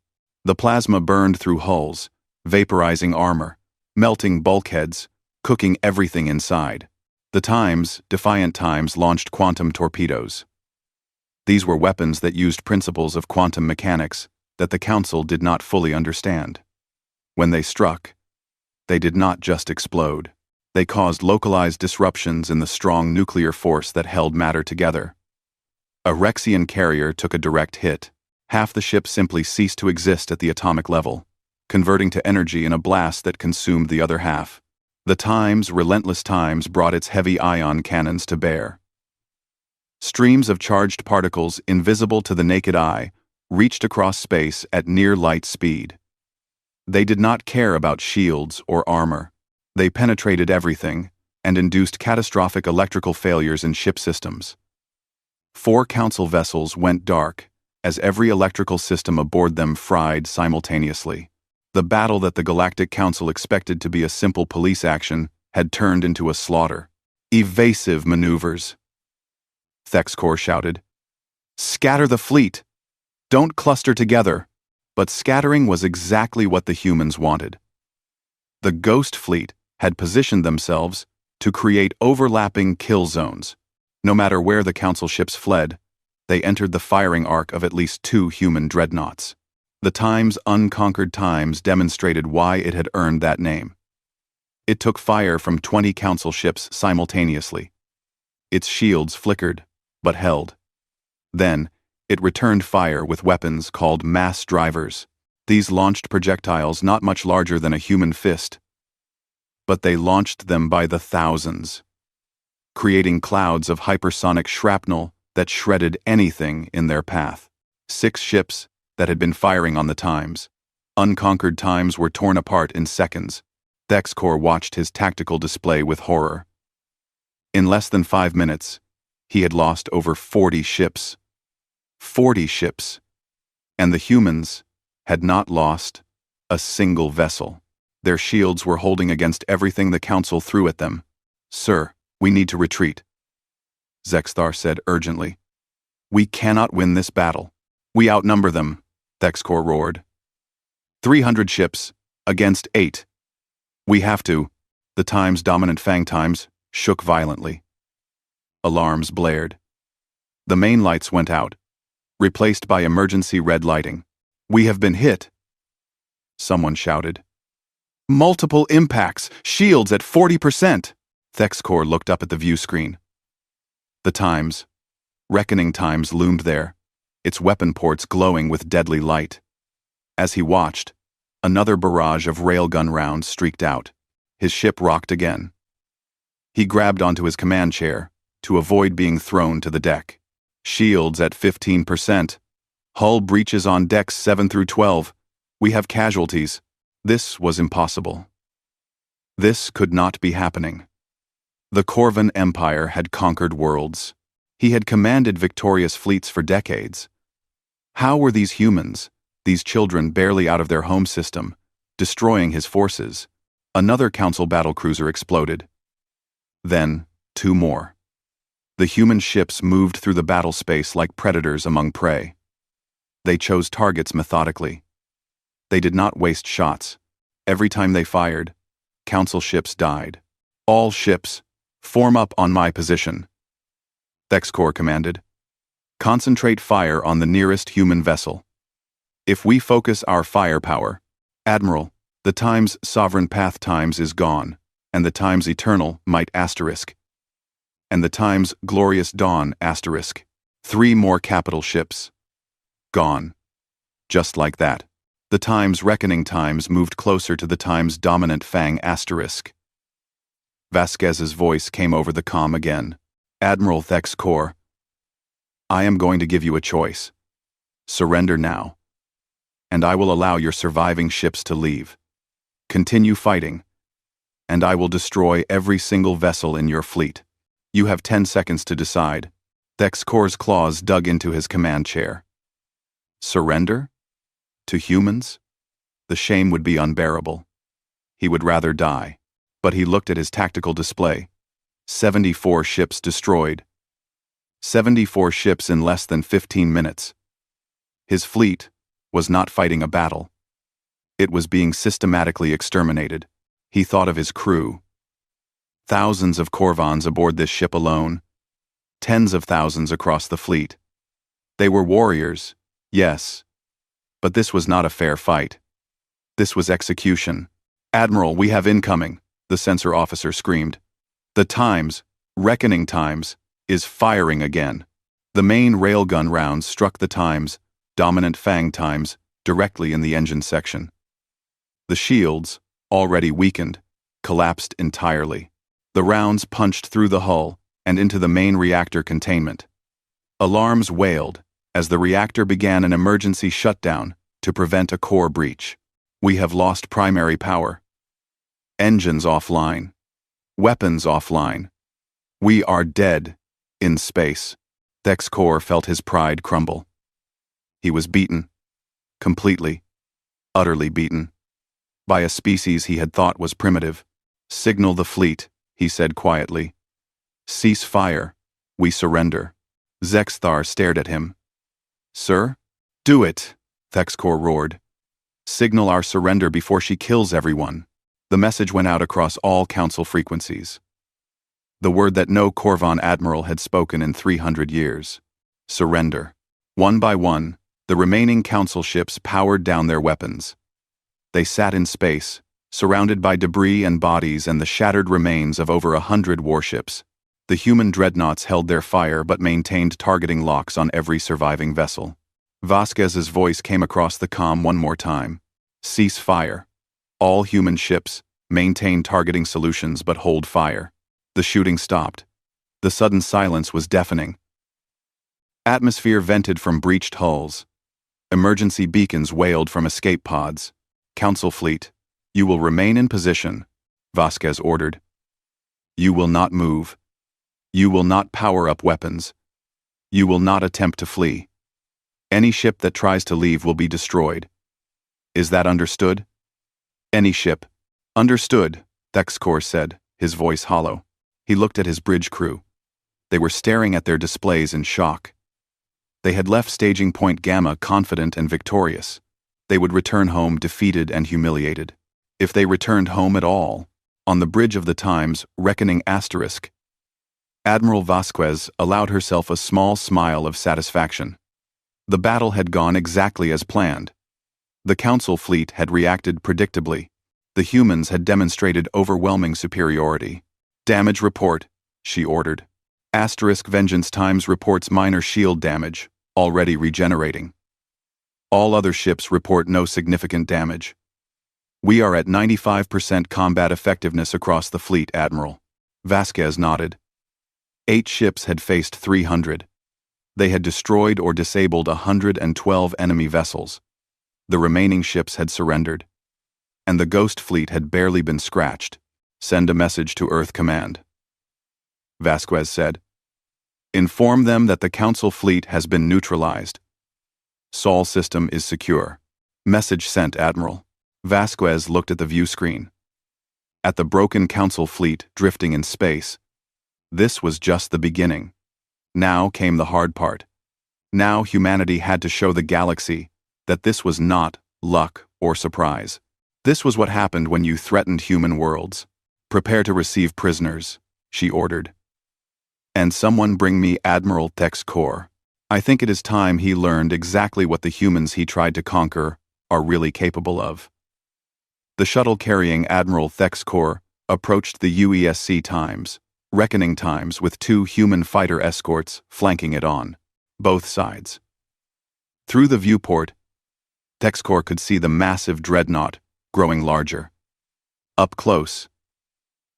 The plasma burned through hulls, vaporizing armor, melting bulkheads, cooking everything inside. The Times, Defiant Times, launched quantum torpedoes. These were weapons that used principles of quantum mechanics that the Council did not fully understand. When they struck, they did not just explode. They caused localized disruptions in the strong nuclear force that held matter together. A Rexian carrier took a direct hit. Half the ship simply ceased to exist at the atomic level, converting to energy in a blast that consumed the other half. The Times, Relentless Times, brought its heavy ion cannons to bear. Streams of charged particles, invisible to the naked eye, reached across space at near light speed. They did not care about shields or armor. They penetrated everything and induced catastrophic electrical failures in ship systems. 4 Council vessels went dark as every electrical system aboard them fried simultaneously. The battle that the Galactic Council expected to be a simple police action had turned into a slaughter. Evasive maneuvers, Thexkor shouted. Scatter the fleet! Don't cluster together! But scattering was exactly what the humans wanted. The Ghost Fleet had positioned themselves to create overlapping kill zones. No matter where the Council ships fled, they entered the firing arc of at least 2 human dreadnoughts. The Times Unconquered Times demonstrated why it had earned that name. It took fire from 20 Council ships simultaneously. Its shields flickered, but held. Then, it returned fire with weapons called mass drivers. These launched projectiles not much larger than a human fist, but they launched them by the thousands, creating clouds of hypersonic shrapnel that shredded anything in their path. 6 ships that had been firing on the Times Unconquered Times were torn apart in seconds. Thexkor watched his tactical display with horror. In less than 5 minutes, he had lost over 40 ships. 40 ships. And the humans had not lost a single vessel. Their shields were holding against everything the Council threw at them. Sir, we need to retreat, Zexthar said urgently. We cannot win this battle. We outnumber them, Thexkor roared. 300 ships against 8. We have to. The Times Dominant Fang Times shook violently. Alarms blared. The main lights went out, replaced by emergency red lighting. We have been hit, someone shouted. Multiple impacts, shields at 40%. Thexkor looked up at the view screen. The Times, Reckoning Times, loomed there, its weapon ports glowing with deadly light. As he watched, Another barrage of railgun rounds streaked out. His ship rocked again. He grabbed onto his command chair to avoid being thrown to the deck. Shields at 15%. Hull breaches on decks 7 through 12. We have casualties. This was impossible. This could not be happening. The Corvan Empire had conquered worlds. He had commanded victorious fleets for decades. How were these humans, these children barely out of their home system, destroying his forces? Another Council battlecruiser exploded. Then, two more. The human ships moved through the battle space like predators among prey. They chose targets methodically. They did not waste shots. Every time they fired, Council ships died. All ships, form up on my position. Thexcor commanded. Concentrate fire on the nearest human vessel. If we focus our firepower, Admiral, the times sovereign path times is gone, and the times eternal might asterisk. And the times glorious dawn asterisk. 3 more capital ships. Gone. Just like that. The times reckoning times moved closer to the times dominant fang asterisk. Vasquez's voice came over the comm again. Admiral Thexcor, I am going to give you a choice. Surrender now. And I will allow your surviving ships to leave. Continue fighting. And I will destroy every single vessel in your fleet. You have 10 seconds to decide. Thexcor's claws dug into his command chair. Surrender? To humans? The shame would be unbearable. He would rather die. But he looked at his tactical display. 74 ships destroyed. 74 ships in less than 15 minutes. His fleet was not fighting a battle. It was being systematically exterminated. He thought of his crew. Thousands of Corvans aboard this ship alone. Tens of thousands across the fleet. They were warriors, yes. But this was not a fair fight. This was execution. Admiral, we have incoming, the sensor officer screamed. The times, reckoning times, is firing again. The main railgun rounds struck the times, dominant fang times, directly in the engine section. The shields, already weakened, collapsed entirely. The rounds punched through the hull and into the main reactor containment. Alarms wailed as the reactor began an emergency shutdown to prevent a core breach. We have lost primary power. Engines offline. Weapons offline. We are dead in space. Thexcor felt his pride crumble. He was beaten. Completely, utterly beaten. By a species he had thought was primitive. Signal the fleet, he said quietly. Cease fire. We surrender. Zexthar stared at him. Sir? Do it, Thexcor roared. Signal our surrender before she kills everyone. The message went out across all council frequencies. The word that no Corvan admiral had spoken in 300 years. Surrender. One by one, the remaining council ships powered down their weapons. They sat in space, surrounded by debris and bodies and the shattered remains of over 100 warships. The human dreadnoughts held their fire but maintained targeting locks on every surviving vessel. Vasquez's voice came across the comm one more time. Cease fire. All human ships, maintain targeting solutions but hold fire. The shooting stopped. The sudden silence was deafening. Atmosphere vented from breached hulls. Emergency beacons wailed from escape pods. Council fleet, you will remain in position, Vasquez ordered. You will not move. You will not power up weapons. You will not attempt to flee. Any ship that tries to leave will be destroyed. Is that understood? Any ship. Understood, Thexcor said, his voice hollow. He looked at his bridge crew. They were staring at their displays in shock. They had left staging point Gamma confident and victorious. They would return home defeated and humiliated. If they returned home at all, on the bridge of the times, reckoning asterisk. Admiral Vasquez allowed herself a small smile of satisfaction. The battle had gone exactly as planned. The Council fleet had reacted predictably. The humans had demonstrated overwhelming superiority. Damage report, she ordered. Asterisk Vengeance Times reports minor shield damage, already regenerating. All other ships report no significant damage. We are at 95% combat effectiveness across the fleet, Admiral. Vasquez nodded. 8 ships had faced 300. They had destroyed or disabled 112 enemy vessels. The remaining ships had surrendered. And the Ghost Fleet had barely been scratched. Send a message to Earth Command. Vasquez said. Inform them that the Council fleet has been neutralized. Sol system is secure. Message sent, Admiral. Vasquez looked at the view screen. At the broken Council fleet drifting in space. This was just the beginning. Now came the hard part. Now humanity had to show the galaxy that this was not luck or surprise. This was what happened when you threatened human worlds. Prepare to receive prisoners, she ordered. And someone bring me Admiral Decloaked. I think it is time he learned exactly what the humans he tried to conquer are really capable of. The shuttle carrying Admiral Decloaked approached the UESC Times, reckoning times with 2 human fighter escorts flanking it on both sides. Through the viewport, Decloaked could see the massive dreadnought growing larger. Up close,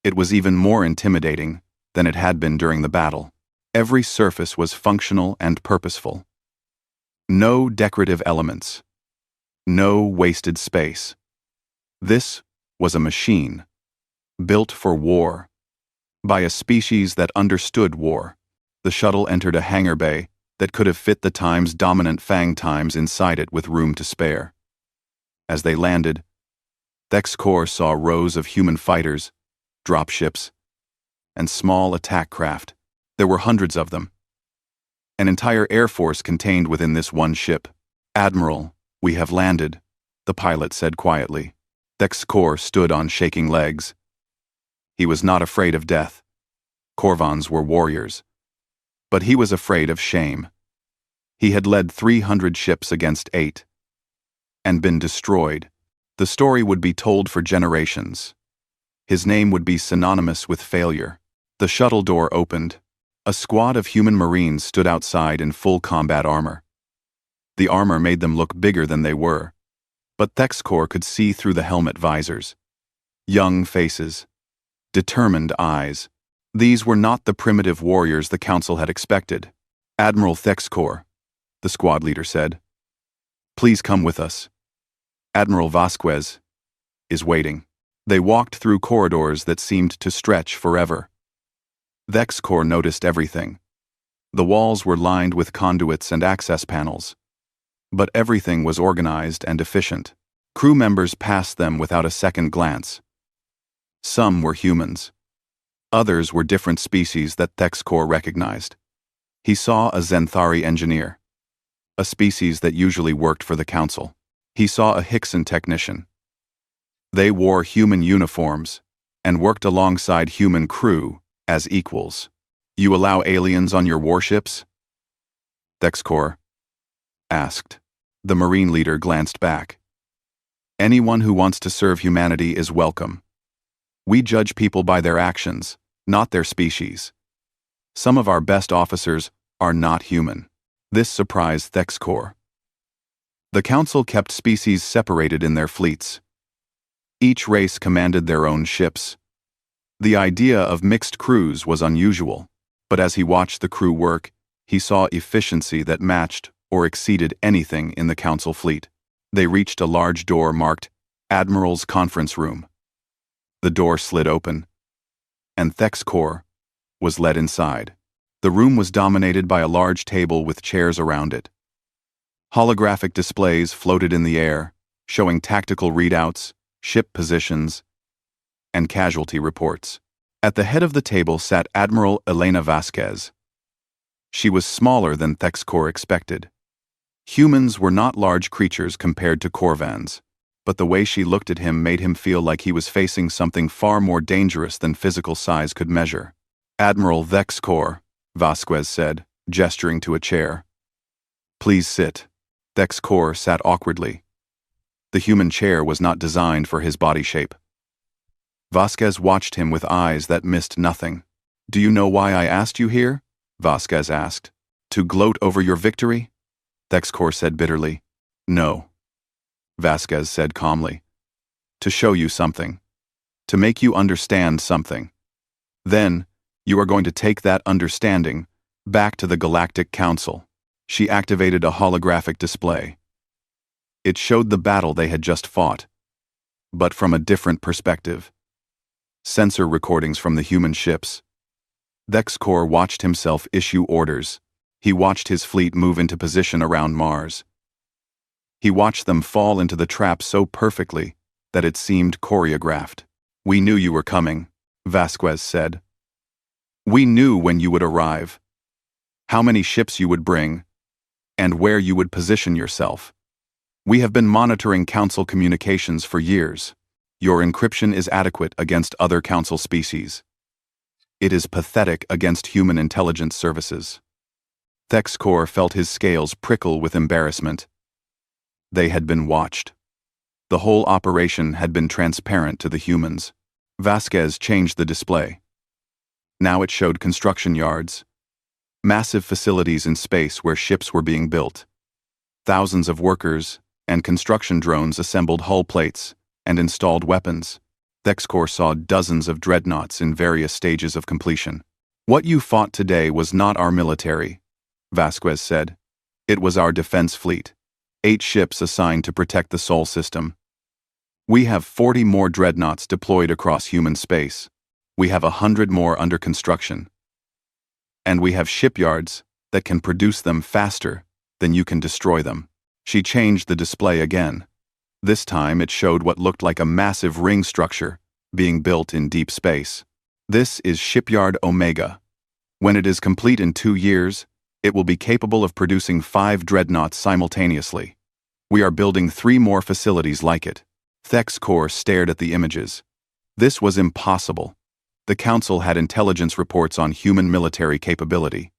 it was even more intimidating than it had been during the battle. Every surface was functional and purposeful. No decorative elements. No wasted space. This was a machine, built for war. By a species that understood war. The shuttle entered a hangar bay that could have fit the Time's dominant Fang Times inside it with room to spare. As they landed, Decloaked saw rows of human fighters, dropships, and small attack craft. There were hundreds of them. An entire air force contained within this one ship. Admiral, we have landed, the pilot said quietly. Decloaked stood on shaking legs. He was not afraid of death. Corvans were warriors. But he was afraid of shame. He had led 300 ships against 8. And been destroyed. The story would be told for generations. His name would be synonymous with failure. The shuttle door opened. A squad of human marines stood outside in full combat armor. The armor made them look bigger than they were. But Decloaked could see through the helmet visors. Young faces. Determined eyes. These were not the primitive warriors the Council had expected. Admiral Decloaked, the squad leader said. Please come with us. Admiral Vasquez is waiting. They walked through corridors that seemed to stretch forever. Decloaked noticed everything. The walls were lined with conduits and access panels. But everything was organized and efficient. Crew members passed them without a second glance. Some were humans. Others were different species that Decloaked recognized. He saw a Zenthari engineer, a species that usually worked for the Council. He saw a Hickson technician. They wore human uniforms and worked alongside human crew as equals. You allow aliens on your warships? Decloaked asked. The Marine leader glanced back. Anyone who wants to serve humanity is welcome. We judge people by their actions, not their species. Some of our best officers are not human. This surprised Decloaked. The Council kept species separated in their fleets. Each race commanded their own ships. The idea of mixed crews was unusual, but as he watched the crew work, he saw efficiency that matched or exceeded anything in the Council fleet. They reached a large door marked Admiral's Conference Room. The door slid open, and Decloaked was led inside. The room was dominated by a large table with chairs around it. Holographic displays floated in the air, showing tactical readouts, ship positions, and casualty reports. At the head of the table sat Admiral Elena Vasquez. She was smaller than Decloaked expected. Humans were not large creatures compared to Corvans, but the way she looked at him made him feel like he was facing something far more dangerous than physical size could measure. Admiral Decloaked, Vasquez said, gesturing to a chair. Please sit. Decloaked sat awkwardly. The human chair was not designed for his body shape. Vasquez watched him with eyes that missed nothing. Do you know why I asked you here? Vasquez asked. To gloat over your victory? Decloaked said bitterly. No. Vasquez said calmly. to show you something, to make you understand something. Then, you are going to take that understanding back to the Galactic Council. She activated a holographic display. It showed the battle they had just fought, but from a different perspective. Sensor recordings from the human ships. Thexkor watched himself issue orders. He watched his fleet move into position around Mars. He watched them fall into the trap so perfectly that it seemed choreographed. "We knew you were coming," Vasquez said. "We knew when you would arrive, how many ships you would bring, and where you would position yourself. We have been monitoring Council communications for years. Your encryption is adequate against other Council species. It is pathetic against human intelligence services." Thexkor felt his scales prickle with embarrassment. They had been watched. The whole operation had been transparent to the humans. Vasquez changed the display. Now it showed construction yards. Massive facilities in space where ships were being built. Thousands of workers and construction drones assembled hull plates and installed weapons. Thexkor saw dozens of dreadnoughts in various stages of completion. "What you fought today was not our military," Vasquez said. "It was our defense fleet. 8 ships assigned to protect the Sol system. We have 40 more dreadnoughts deployed across human space. We have 100 more under construction. And we have shipyards that can produce them faster than you can destroy them." She changed the display again. This time it showed what looked like a massive ring structure being built in deep space. "This is Shipyard Omega. When it is complete in 2 years, it will be capable of producing 5 dreadnoughts simultaneously. We are building 3 more facilities like it." Thexkor stared at the images. This was impossible. The Council had intelligence reports on human military capability.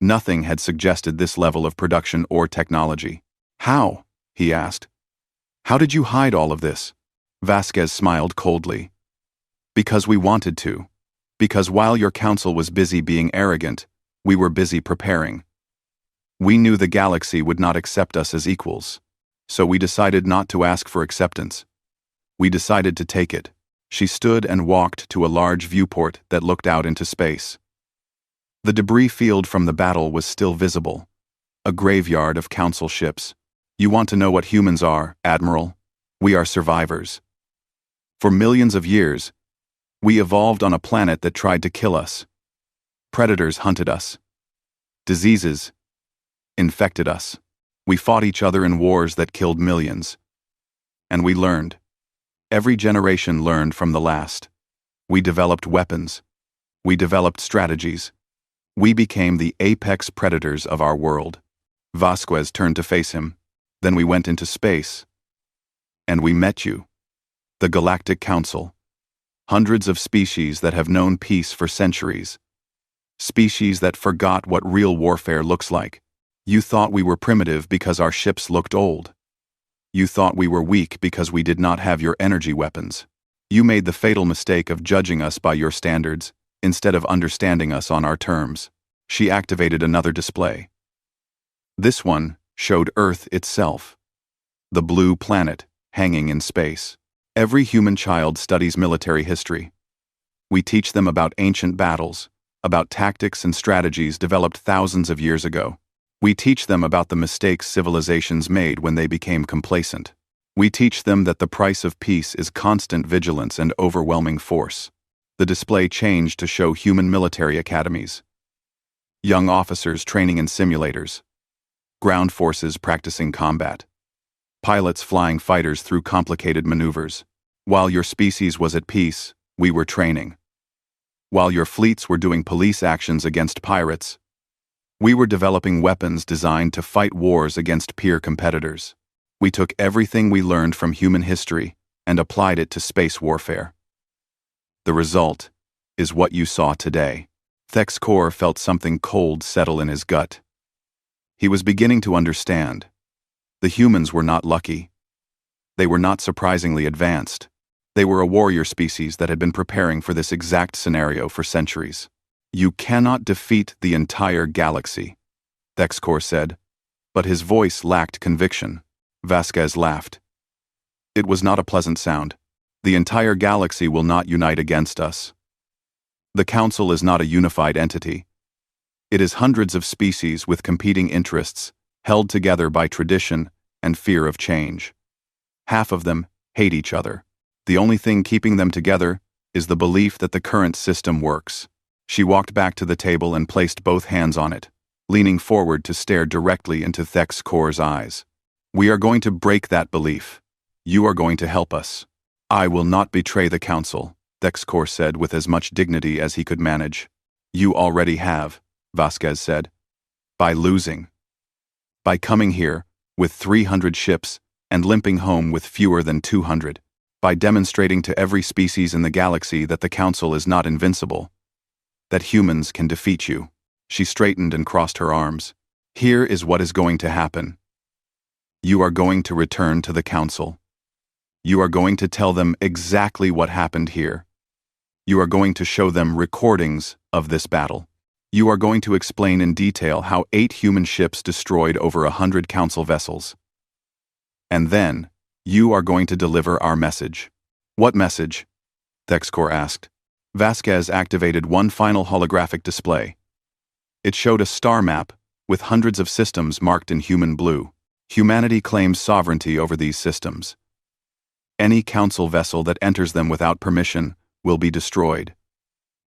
Nothing had suggested this level of production or technology. "How?" he asked. "How did you hide all of this?" Vasquez smiled coldly. "Because we wanted to. Because while your Council was busy being arrogant, we were busy preparing. We knew the galaxy would not accept us as equals. So we decided not to ask for acceptance. We decided to take it." She stood and walked to a large viewport that looked out into space. The debris field from the battle was still visible. A graveyard of Council ships. "You want to know what humans are, Admiral? We are survivors. For millions of years, we evolved on a planet that tried to kill us. Predators hunted us. Diseases infected us. We fought each other in wars that killed millions. And we learned. Every generation learned from the last. We developed weapons. We developed strategies. We became the apex predators of our world." Vasquez turned to face him. "Then we went into space. And we met you. The Galactic Council. Hundreds of species that have known peace for centuries. Species that forgot what real warfare looks like. You thought we were primitive because our ships looked old. You thought we were weak because we did not have your energy weapons. You made the fatal mistake of judging us by your standards, instead of understanding us on our terms." She activated another display. This one showed Earth itself. The blue planet, hanging in space. Every human child studies military history. We teach them about ancient battles, about tactics and strategies developed thousands of years ago. We teach them about the mistakes civilizations made when they became complacent. We teach them that the price of peace is constant vigilance and overwhelming force. The display changed to show human military academies. Young officers training in simulators. Ground forces practicing combat. Pilots flying fighters through complicated maneuvers. While your species was at peace, we were training. While your fleets were doing police actions against pirates, we were developing weapons designed to fight wars against peer competitors. We took everything we learned from human history and applied it to space warfare. The result is what you saw today." Thexkor felt something cold settle in his gut. He was beginning to understand. The humans were not lucky. They were not surprisingly advanced. They were a warrior species that had been preparing for this exact scenario for centuries. "You cannot defeat the entire galaxy," Thexkor said, but his voice lacked conviction. Vasquez laughed. It was not a pleasant sound. The entire galaxy will not unite against us. The Council is not a unified entity. It is hundreds of species with competing interests, held together by tradition and fear of change. Half of them hate each other. The only thing keeping them together is the belief that the current system works. She walked back to the table and placed both hands on it, leaning forward to stare directly into Thexcor's eyes. We are going to break that belief. You are going to help us. I will not betray the Council, Thexcor said with as much dignity as he could manage. You already have, Vasquez said. By losing. By coming here, with 300 ships, and limping home with fewer than 200. By demonstrating to every species in the galaxy that the Council is not invincible. That humans can defeat you. She straightened and crossed her arms. Here is what is going to happen. You are going to return to the Council. You are going to tell them exactly what happened here. You are going to show them recordings of this battle. You are going to explain in detail how 8 human ships destroyed over 100 Council vessels. And then, you are going to deliver our message. What message? Thexcor asked. Vasquez activated one final holographic display. It showed a star map with hundreds of systems marked in human blue. Humanity claims sovereignty over these systems. Any Council vessel that enters them without permission will be destroyed.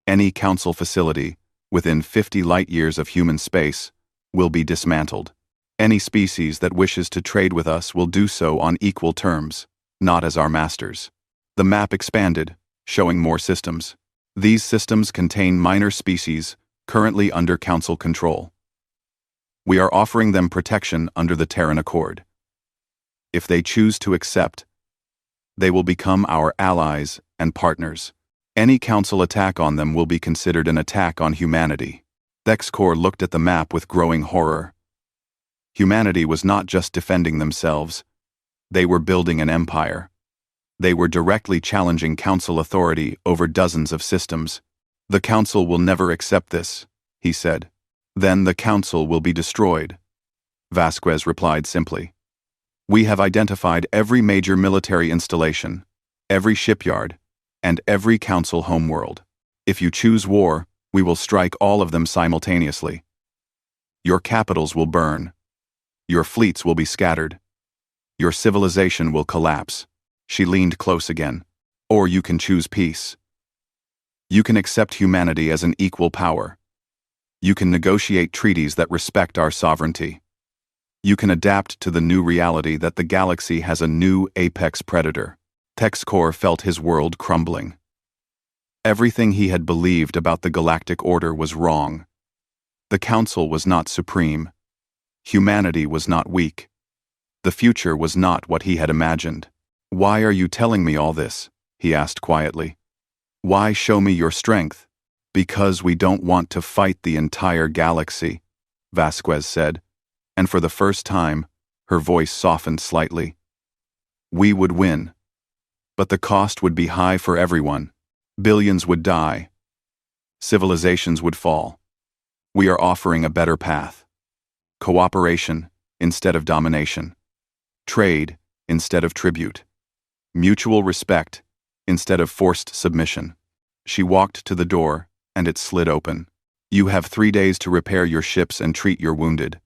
Any Council facility within 50 light-years of human space will be dismantled. Any species that wishes to trade with us will do so on equal terms, not as our masters. The map expanded, showing more systems. These systems contain minor species currently under Council control. We are offering them protection under the Terran Accord. If they choose to accept, they will become our allies and partners. Any Council attack on them will be considered an attack on humanity. Thexcor looked at the map with growing horror. Humanity was not just defending themselves. They were building an empire. They were directly challenging Council authority over dozens of systems. The Council will never accept this, he said. Then the Council will be destroyed. Vasquez replied simply. We have identified every major military installation, every shipyard, and every Council homeworld. If you choose war, we will strike all of them simultaneously. Your capitals will burn. Your fleets will be scattered. Your civilization will collapse. She leaned close again. Or you can choose peace. You can accept humanity as an equal power. You can negotiate treaties that respect our sovereignty. You can adapt to the new reality that the galaxy has a new apex predator. Thexcor felt his world crumbling. Everything he had believed about the Galactic Order was wrong. The Council was not supreme. Humanity was not weak. The future was not what he had imagined. Why are you telling me all this? He asked quietly. Why show me your strength? Because we don't want to fight the entire galaxy, Vasquez said, and for the first time, her voice softened slightly. We would win. But the cost would be high for everyone. Billions would die. Civilizations would fall. We are offering a better path. Cooperation instead of domination. Trade instead of tribute. Mutual respect instead of forced submission. She walked to the door, and it slid open. You have 3 days to repair your ships and treat your wounded.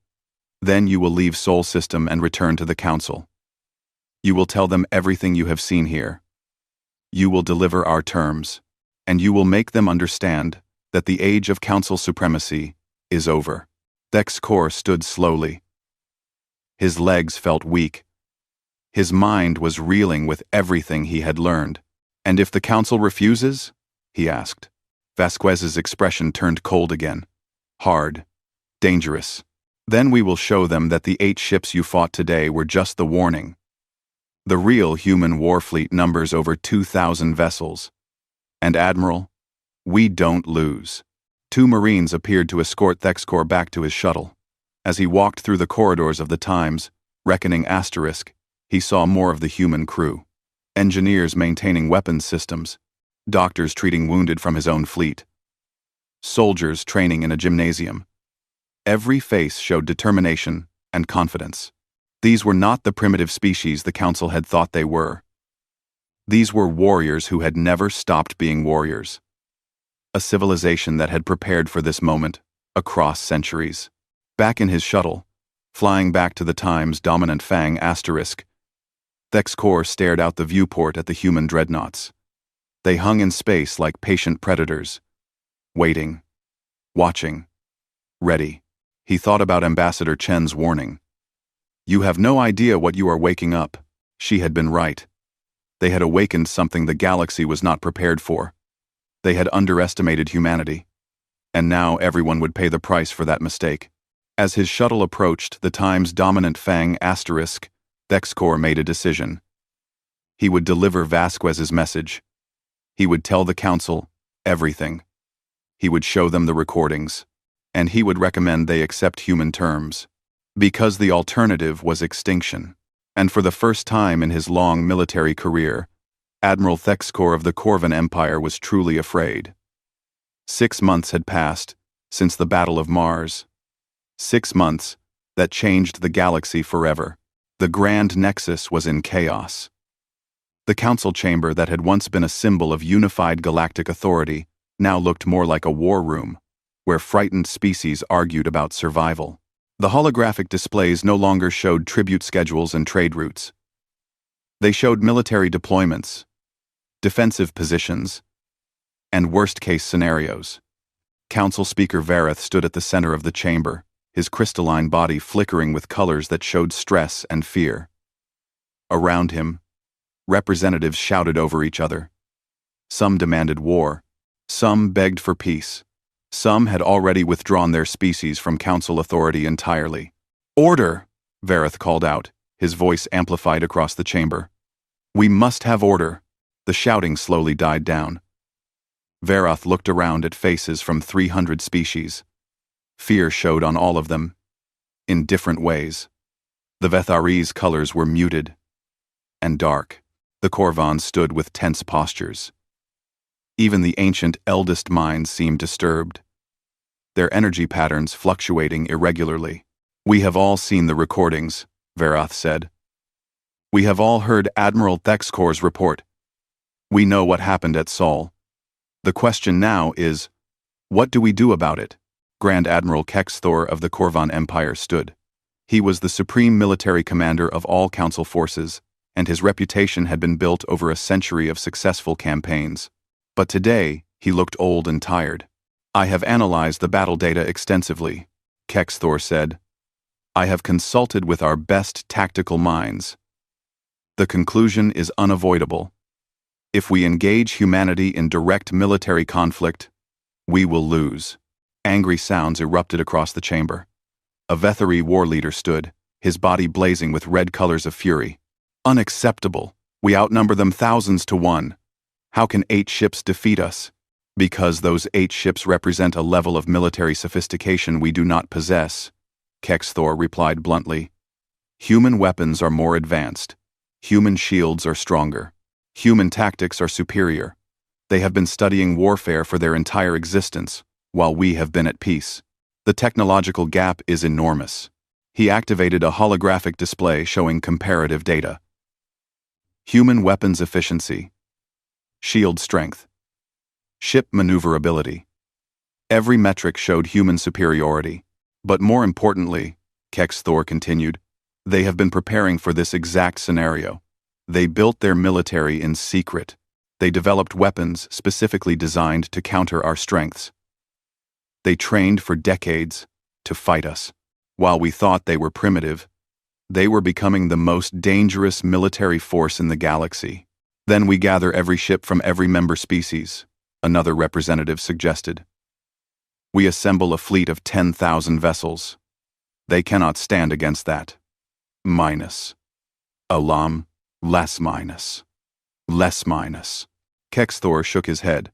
Then you will leave Sol System and return to the Council. You will tell them everything you have seen here. You will deliver our terms, and you will make them understand that the age of Council supremacy is over. Thexcor stood slowly. His legs felt weak. His mind was reeling with everything he had learned. And if the Council refuses? He asked. Vasquez's expression turned cold again. Hard. Dangerous. Then we will show them that the 8 ships you fought today were just the warning. The real human war fleet numbers over 2,000 vessels. And Admiral, we don't lose. 2 Marines appeared to escort Thexcor back to his shuttle. As he walked through the corridors of the Times, reckoning asterisk, he saw more of the human crew. Engineers maintaining weapons systems. Doctors treating wounded from his own fleet. Soldiers training in a gymnasium. Every face showed determination and confidence. These were not the primitive species the Council had thought they were. These were warriors who had never stopped being warriors. A civilization that had prepared for this moment across centuries. Back in his shuttle, flying back to the time's dominant Fang asterisk, Thexcor stared out the viewport at the human dreadnoughts. They hung in space like patient predators, waiting, watching, ready. He thought about Ambassador Chen's warning. You have no idea what you are waking up. She had been right. They had awakened something the galaxy was not prepared for. They had underestimated humanity. And now everyone would pay the price for that mistake. As his shuttle approached the time's dominant Fang asterisk, Thexcor made a decision. He would deliver Vasquez's message. He would tell the Council everything. He would show them the recordings. And he would recommend they accept human terms. Because the alternative was extinction. And for the first time in his long military career, Admiral Thexcor of the Corvan Empire was truly afraid. 6 months had passed since the Battle of Mars. 6 months that changed the galaxy forever. The Grand Nexus was in chaos. The council chamber that had once been a symbol of unified galactic authority now looked more like a war room, where frightened species argued about survival. The holographic displays no longer showed tribute schedules and trade routes. They showed military deployments, defensive positions, and worst-case scenarios. Council Speaker Vareth stood at the center of the chamber, his crystalline body flickering with colors that showed stress and fear. Around him, representatives shouted over each other. Some demanded war. Some begged for peace. Some had already withdrawn their species from council authority entirely. Order! Vareth called out, his voice amplified across the chamber. We must have order. The shouting slowly died down. Vareth looked around at faces from 300 species. Fear showed on all of them, in different ways. The Vethari's colors were muted and dark. The Corvans stood with tense postures. Even the ancient eldest minds seemed disturbed, their energy patterns fluctuating irregularly. We have all seen the recordings, Vareth said. We have all heard Admiral Thexcor's report. We know what happened at Sol. The question now is, what do we do about it? Grand Admiral Kexthor of the Corvan Empire stood. He was the supreme military commander of all council forces, and his reputation had been built over a century of successful campaigns. But today, he looked old and tired. I have analyzed the battle data extensively, Kexthor said. I have consulted with our best tactical minds. The conclusion is unavoidable. If we engage humanity in direct military conflict, we will lose. Angry sounds erupted across the chamber. A Vethari war leader stood, his body blazing with red colors of fury. Unacceptable. We outnumber them thousands to 1. How can 8 ships defeat us? Because those 8 ships represent a level of military sophistication we do not possess, Kexthor replied bluntly. Human weapons are more advanced. Human shields are stronger. Human tactics are superior. They have been studying warfare for their entire existence, while we have been at peace. The technological gap is enormous. He activated a holographic display showing comparative data. Human weapons efficiency. Shield strength. Ship maneuverability. Every metric showed human superiority. But more importantly, Kexthor continued, they have been preparing for this exact scenario. They built their military in secret. They developed weapons specifically designed to counter our strengths. They trained for decades to fight us. While we thought they were primitive, they were becoming the most dangerous military force in the galaxy. Then we gather every ship from every member species, another representative suggested. We assemble a fleet of 10,000 vessels. They cannot stand against that. Minus. Alam, less minus. Less minus. Kexthor shook his head.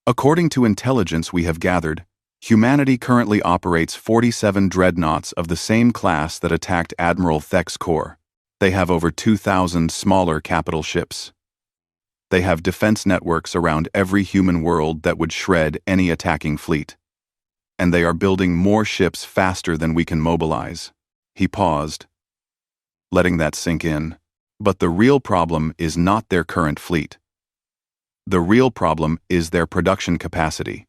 According to intelligence we have gathered, humanity currently operates 47 dreadnoughts of the same class that attacked Admiral Thexcor. They have over 2,000 smaller capital ships. They have defense networks around every human world that would shred any attacking fleet. And they are building more ships faster than we can mobilize. He paused, letting that sink in. But the real problem is not their current fleet. The real problem is their production capacity.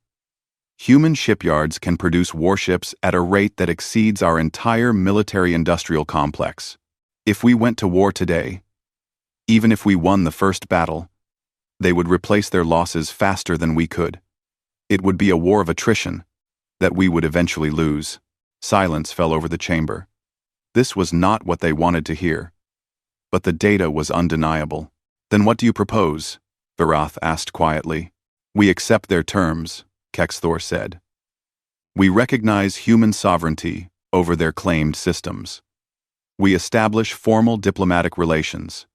Human shipyards can produce warships at a rate that exceeds our entire military-industrial complex. If we went to war today, even if we won the first battle, they would replace their losses faster than we could. It would be a war of attrition that we would eventually lose. Silence fell over the chamber. This was not what they wanted to hear. But the data was undeniable. Then what do you propose? Varath asked quietly. We accept their terms, Kexthor said. We recognize human sovereignty over their claimed systems. We establish formal diplomatic relations.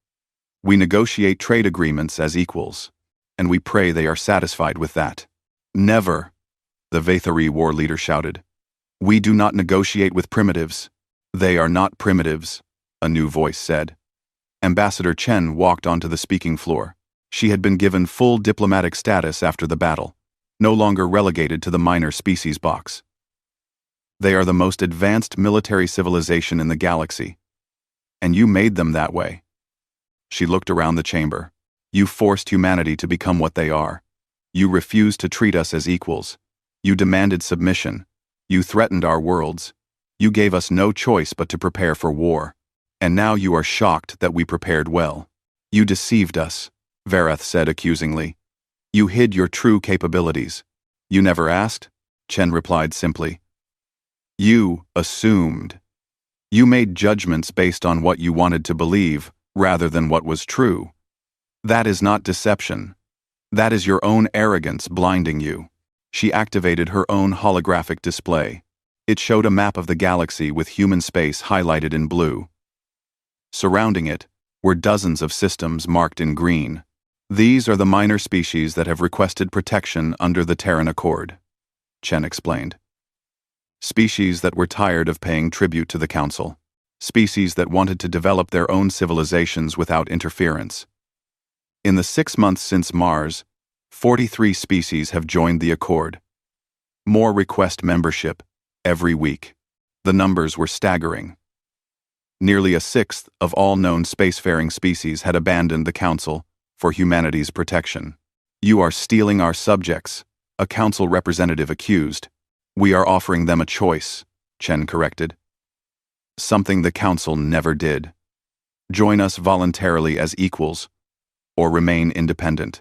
We negotiate trade agreements as equals, and we pray they are satisfied with that. Never, the Vathari war leader shouted. We do not negotiate with primitives. They are not primitives, a new voice said. Ambassador Chen walked onto the speaking floor. She had been given full diplomatic status after the battle, no longer relegated to the minor species box. They are the most advanced military civilization in the galaxy, and you made them that way. She looked around the chamber. You forced humanity to become what they are. You refused to treat us as equals. You demanded submission. You threatened our worlds. You gave us no choice but to prepare for war. And now you are shocked that we prepared well. You deceived us, Varath said accusingly. You hid your true capabilities. You never asked? Chen replied simply. You assumed. You made judgments based on what you wanted to believe, rather than what was true. That is not deception. That is your own arrogance blinding you. She activated her own holographic display. It showed a map of the galaxy with human space highlighted in blue. Surrounding it were dozens of systems marked in green. These are the minor species that have requested protection under the Terran Accord, Chen explained. Species that were tired of paying tribute to the Council. Species that wanted to develop their own civilizations without interference. In the 6 months since Mars, 43 species have joined the Accord. More request membership every week. The numbers were staggering. Nearly a sixth of all known spacefaring species had abandoned the Council for humanity's protection. You are stealing our subjects, a Council representative accused. We are offering them a choice, Chen corrected. Something the Council never did. Join us voluntarily as equals, or remain independent.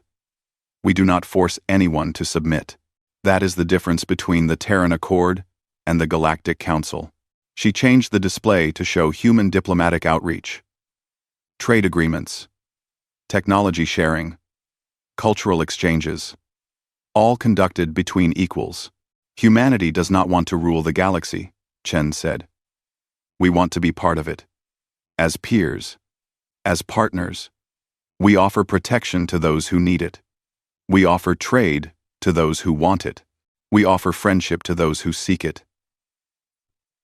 We do not force anyone to submit. That is the difference between the Terran Accord and the Galactic Council. She changed the display to show human diplomatic outreach. Trade agreements, technology sharing, cultural exchanges, all conducted between equals. Humanity does not want to rule the galaxy, Chen said. We want to be part of it. As peers, as partners, we offer protection to those who need it. We offer trade to those who want it. We offer friendship to those who seek it.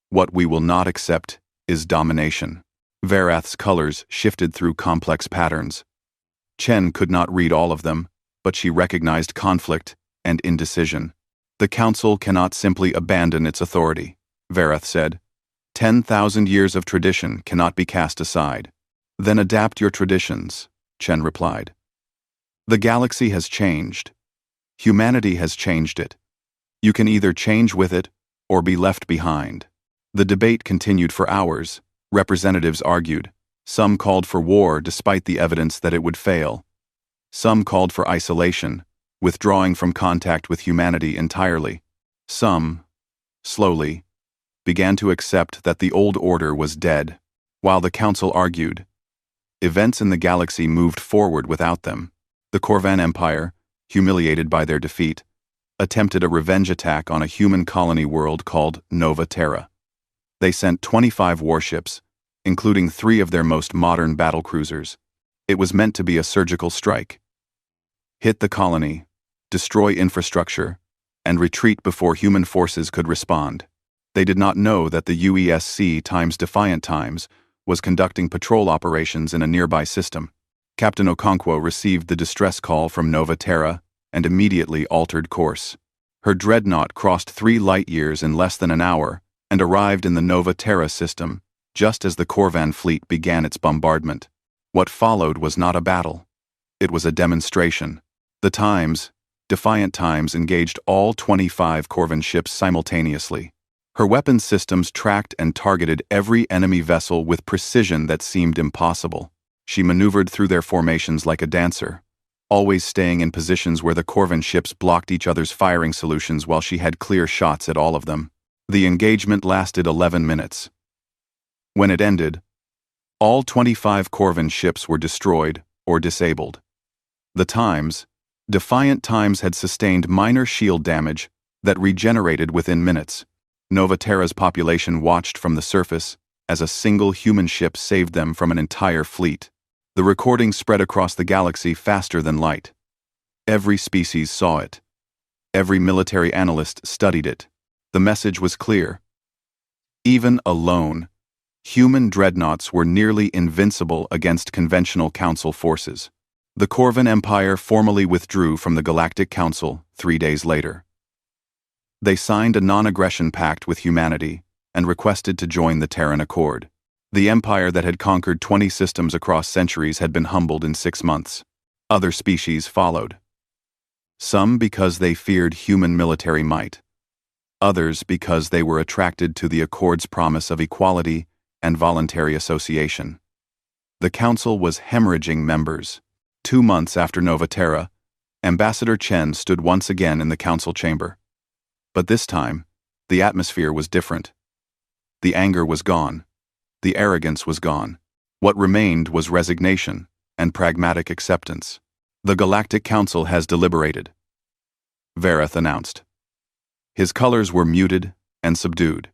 What we will not accept is domination. Varath's colors shifted through complex patterns. Chen could not read all of them, but she recognized conflict and indecision. The Council cannot simply abandon its authority, Varath said. 10,000 years of tradition cannot be cast aside. Then adapt your traditions, Chen replied. The galaxy has changed. Humanity has changed it. You can either change with it or be left behind. The debate continued for hours. Representatives argued. Some called for war despite the evidence that it would fail. Some called for isolation, withdrawing from contact with humanity entirely. Some, slowly, began to accept that the old order was dead, while the Council argued. Events in the galaxy moved forward without them. The Corvan Empire, humiliated by their defeat, attempted a revenge attack on a human colony world called Nova Terra. They sent 25 warships, including 3 of their most modern battlecruisers. It was meant to be a surgical strike. Hit the colony, destroy infrastructure, and retreat before human forces could respond. They did not know that the UESC times Defiant Times was conducting patrol operations in a nearby system. Captain Okonkwo received the distress call from Nova Terra and immediately altered course. Her dreadnought crossed 3 light-years in less than an hour and arrived in the Nova Terra system just as the Corvan fleet began its bombardment. What followed was not a battle. It was a demonstration. The Times, Defiant Times, engaged all 25 Corvin ships simultaneously. Her weapons systems tracked and targeted every enemy vessel with precision that seemed impossible. She maneuvered through their formations like a dancer, always staying in positions where the Corvin ships blocked each other's firing solutions while she had clear shots at all of them. The engagement lasted 11 minutes. When it ended, all 25 Corvin ships were destroyed or disabled. The Times, Defiant Times, had sustained minor shield damage that regenerated within minutes. Nova Terra's population watched from the surface as a single human ship saved them from an entire fleet. The recording spread across the galaxy faster than light. Every species saw it. Every military analyst studied it. The message was clear. Even alone, human dreadnoughts were nearly invincible against conventional Council forces. The Corvin Empire formally withdrew from the Galactic Council 3 days later. They signed a non-aggression pact with humanity and requested to join the Terran Accord. The empire that had conquered 20 systems across centuries had been humbled in 6 months. Other species followed. Some because they feared human military might. Others because they were attracted to the Accord's promise of equality and voluntary association. The Council was hemorrhaging members. 2 months after Nova Terra, Ambassador Chen stood once again in the Council chamber. But this time, the atmosphere was different. The anger was gone. The arrogance was gone. What remained was resignation and pragmatic acceptance. The Galactic Council has deliberated, Vareth announced. His colors were muted and subdued.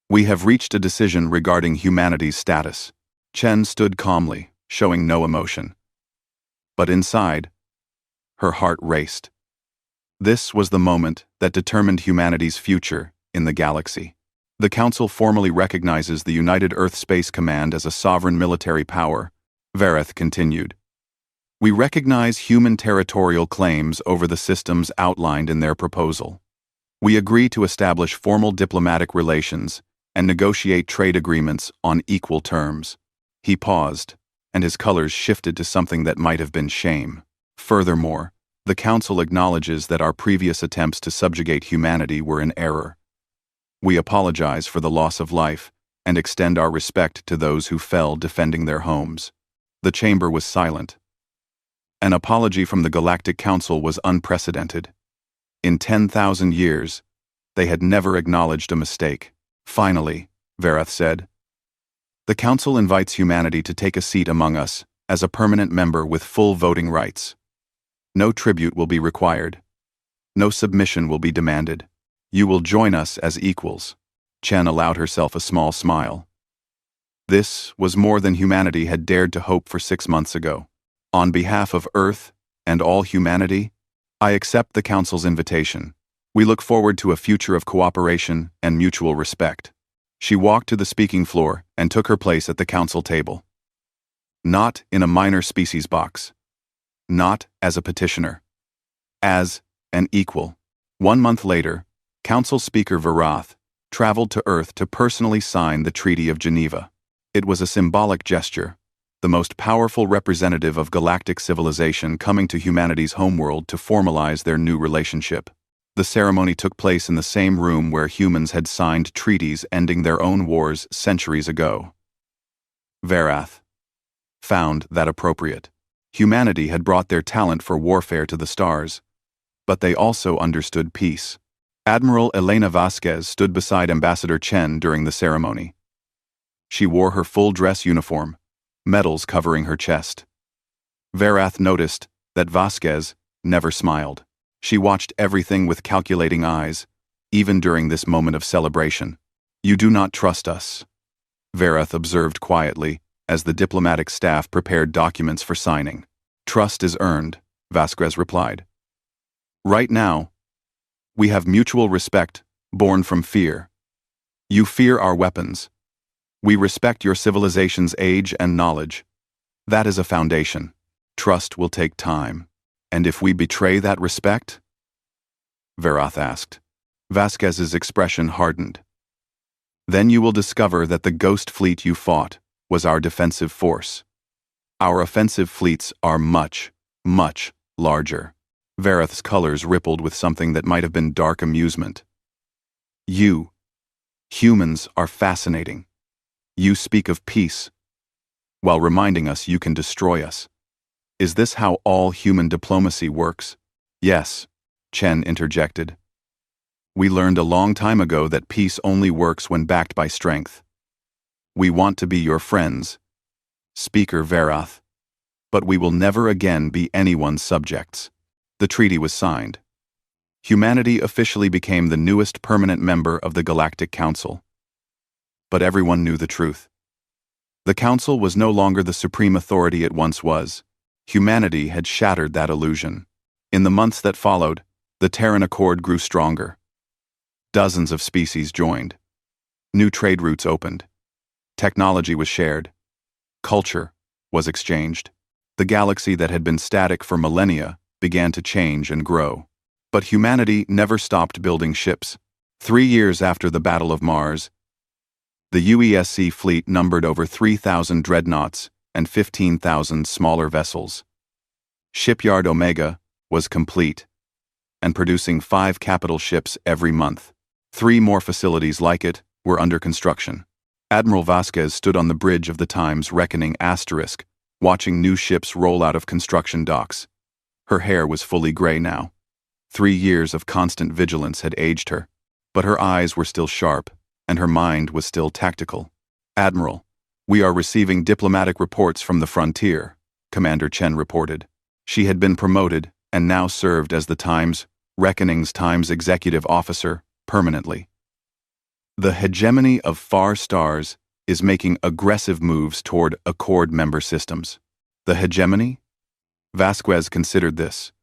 We have reached a decision regarding humanity's status. Chen stood calmly, showing no emotion. But inside, her heart raced. This was the moment that determined humanity's future in the galaxy. The Council formally recognizes the United Earth Space Command as a sovereign military power, Vareth continued. We recognize human territorial claims over the systems outlined in their proposal. We agree to establish formal diplomatic relations and negotiate trade agreements on equal terms. He paused, and his colors shifted to something that might have been shame. Furthermore, the Council acknowledges that our previous attempts to subjugate humanity were in error. We apologize for the loss of life and extend our respect to those who fell defending their homes. The chamber was silent. An apology from the Galactic Council was unprecedented. In 10,000 years, they had never acknowledged a mistake. Finally, Vareth said, the Council invites humanity to take a seat among us as a permanent member with full voting rights. No tribute will be required. No submission will be demanded. You will join us as equals. Chen allowed herself a small smile. This was more than humanity had dared to hope for 6 months ago. On behalf of Earth and all humanity, I accept the Council's invitation. We look forward to a future of cooperation and mutual respect. She walked to the speaking floor and took her place at the Council table. Not in a minor species box. Not as a petitioner. As an equal. 1 month later, Council Speaker Varath traveled to Earth to personally sign the Treaty of Geneva. It was a symbolic gesture, the most powerful representative of galactic civilization coming to humanity's homeworld to formalize their new relationship. The ceremony took place in the same room where humans had signed treaties ending their own wars centuries ago. Varath found that appropriate. Humanity had brought their talent for warfare to the stars, but they also understood peace. Admiral Elena Vasquez stood beside Ambassador Chen during the ceremony. She wore her full dress uniform, medals covering her chest. Varath noticed that Vasquez never smiled. She watched everything with calculating eyes, even during this moment of celebration. You do not trust us, Varath observed quietly as the diplomatic staff prepared documents for signing. Trust is earned, Vasquez replied. Right now, we have mutual respect born from fear. You fear our weapons. We respect your civilization's age and knowledge. That is a foundation. Trust will take time. And if we betray that respect? Varath asked. Vasquez's expression hardened. Then you will discover that the ghost fleet you fought was our defensive force. Our offensive fleets are much, much larger. Vareth's colors rippled with something that might have been dark amusement. You, humans, are fascinating. You speak of peace, while reminding us you can destroy us. Is this how all human diplomacy works? Yes, Chen interjected. We learned a long time ago that peace only works when backed by strength. We want to be your friends, Speaker Vareth, but we will never again be anyone's subjects. The treaty was signed. Humanity officially became the newest permanent member of the Galactic Council. But everyone knew the truth. The Council was no longer the supreme authority it once was. Humanity had shattered that illusion. In the months that followed, the Terran Accord grew stronger. Dozens of species joined. New trade routes opened. Technology was shared. Culture was exchanged. The galaxy that had been static for millennia began to change and grow. But humanity never stopped building ships. 3 years after the Battle of Mars, the UESC fleet numbered over 3,000 dreadnoughts and 15,000 smaller vessels. Shipyard Omega was complete and producing 5 capital ships every month. 3 more facilities like it were under construction. Admiral Vasquez stood on the bridge of the Times Reckoning asterisk, watching new ships roll out of construction docks. Her hair was fully gray now. 3 years of constant vigilance had aged her, but her eyes were still sharp, and her mind was still tactical. Admiral, we are receiving diplomatic reports from the frontier, Commander Chen reported. She had been promoted and now served as the Times Reckoning's Times Executive Officer permanently. The hegemony of far stars is making aggressive moves toward Accord member systems. The hegemony? Vasquez considered this.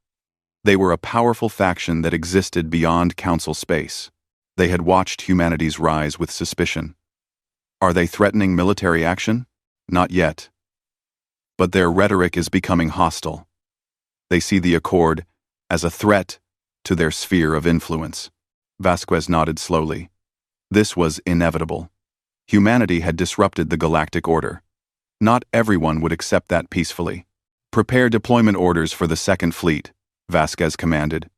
They were a powerful faction that existed beyond Council space. They had watched humanity's rise with suspicion. Are they threatening military action? Not yet. But their rhetoric is becoming hostile. They see the Accord as a threat to their sphere of influence. Vasquez nodded slowly. This was inevitable. Humanity had disrupted the galactic order. Not everyone would accept that peacefully. Prepare deployment orders for the Second Fleet, Vasquez commanded.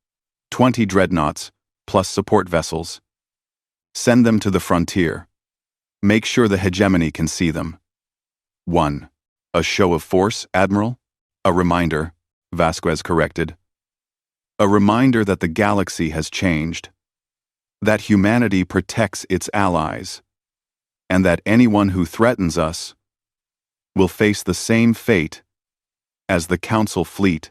20 dreadnoughts, plus support vessels. Send them to the frontier. Make sure the hegemony can see them. 1. A show of force, Admiral? A reminder, Vasquez corrected. A reminder that the galaxy has changed. That humanity protects its allies. And that anyone who threatens us will face the same fate as the Council fleet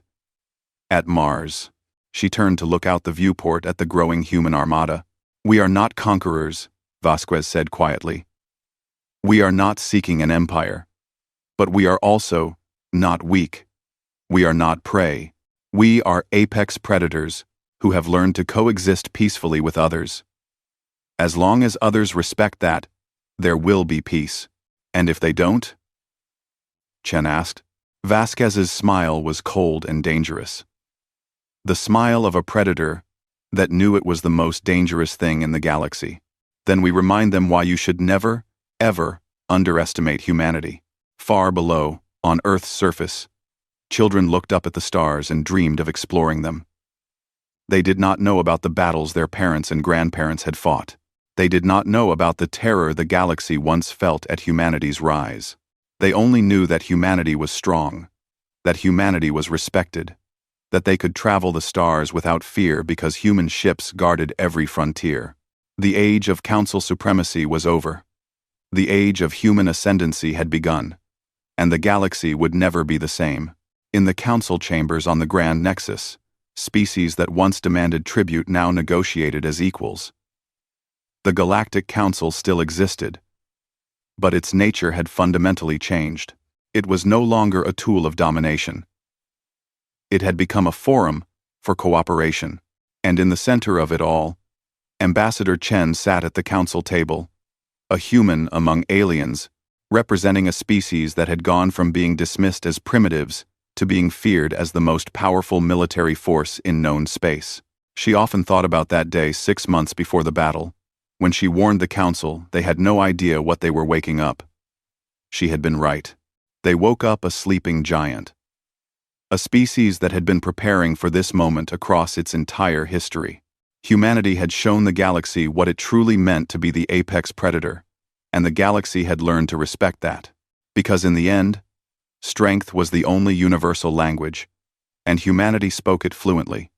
at Mars. She turned to look out the viewport at the growing human armada. We are not conquerors, Vasquez said quietly. We are not seeking an empire. But we are also not weak. We are not prey. We are apex predators who have learned to coexist peacefully with others. As long as others respect that, there will be peace. And if they don't? Chen asked. Vasquez's smile was cold and dangerous. The smile of a predator that knew it was the most dangerous thing in the galaxy. Then we remind them why you should never, ever underestimate humanity. Far below, on Earth's surface, children looked up at the stars and dreamed of exploring them. They did not know about the battles their parents and grandparents had fought. They did not know about the terror the galaxy once felt at humanity's rise. They only knew that humanity was strong, that humanity was respected, that they could travel the stars without fear because human ships guarded every frontier. The age of Council supremacy was over. The age of human ascendancy had begun, and the galaxy would never be the same. In the Council chambers on the Grand Nexus, species that once demanded tribute now negotiated as equals. The Galactic Council still existed, but its nature had fundamentally changed. It was no longer a tool of domination. It had become a forum for cooperation, and in the center of it all, Ambassador Chen sat at the council table, a human among aliens, representing a species that had gone from being dismissed as primitives to being feared as the most powerful military force in known space. She often thought about that day 6 months before the battle, when she warned the council they had no idea what they were waking up. She had been right. They woke up a sleeping giant. A species that had been preparing for this moment across its entire history. Humanity had shown the galaxy what it truly meant to be the apex predator, and the galaxy had learned to respect that. Because in the end, strength was the only universal language, and humanity spoke it fluently.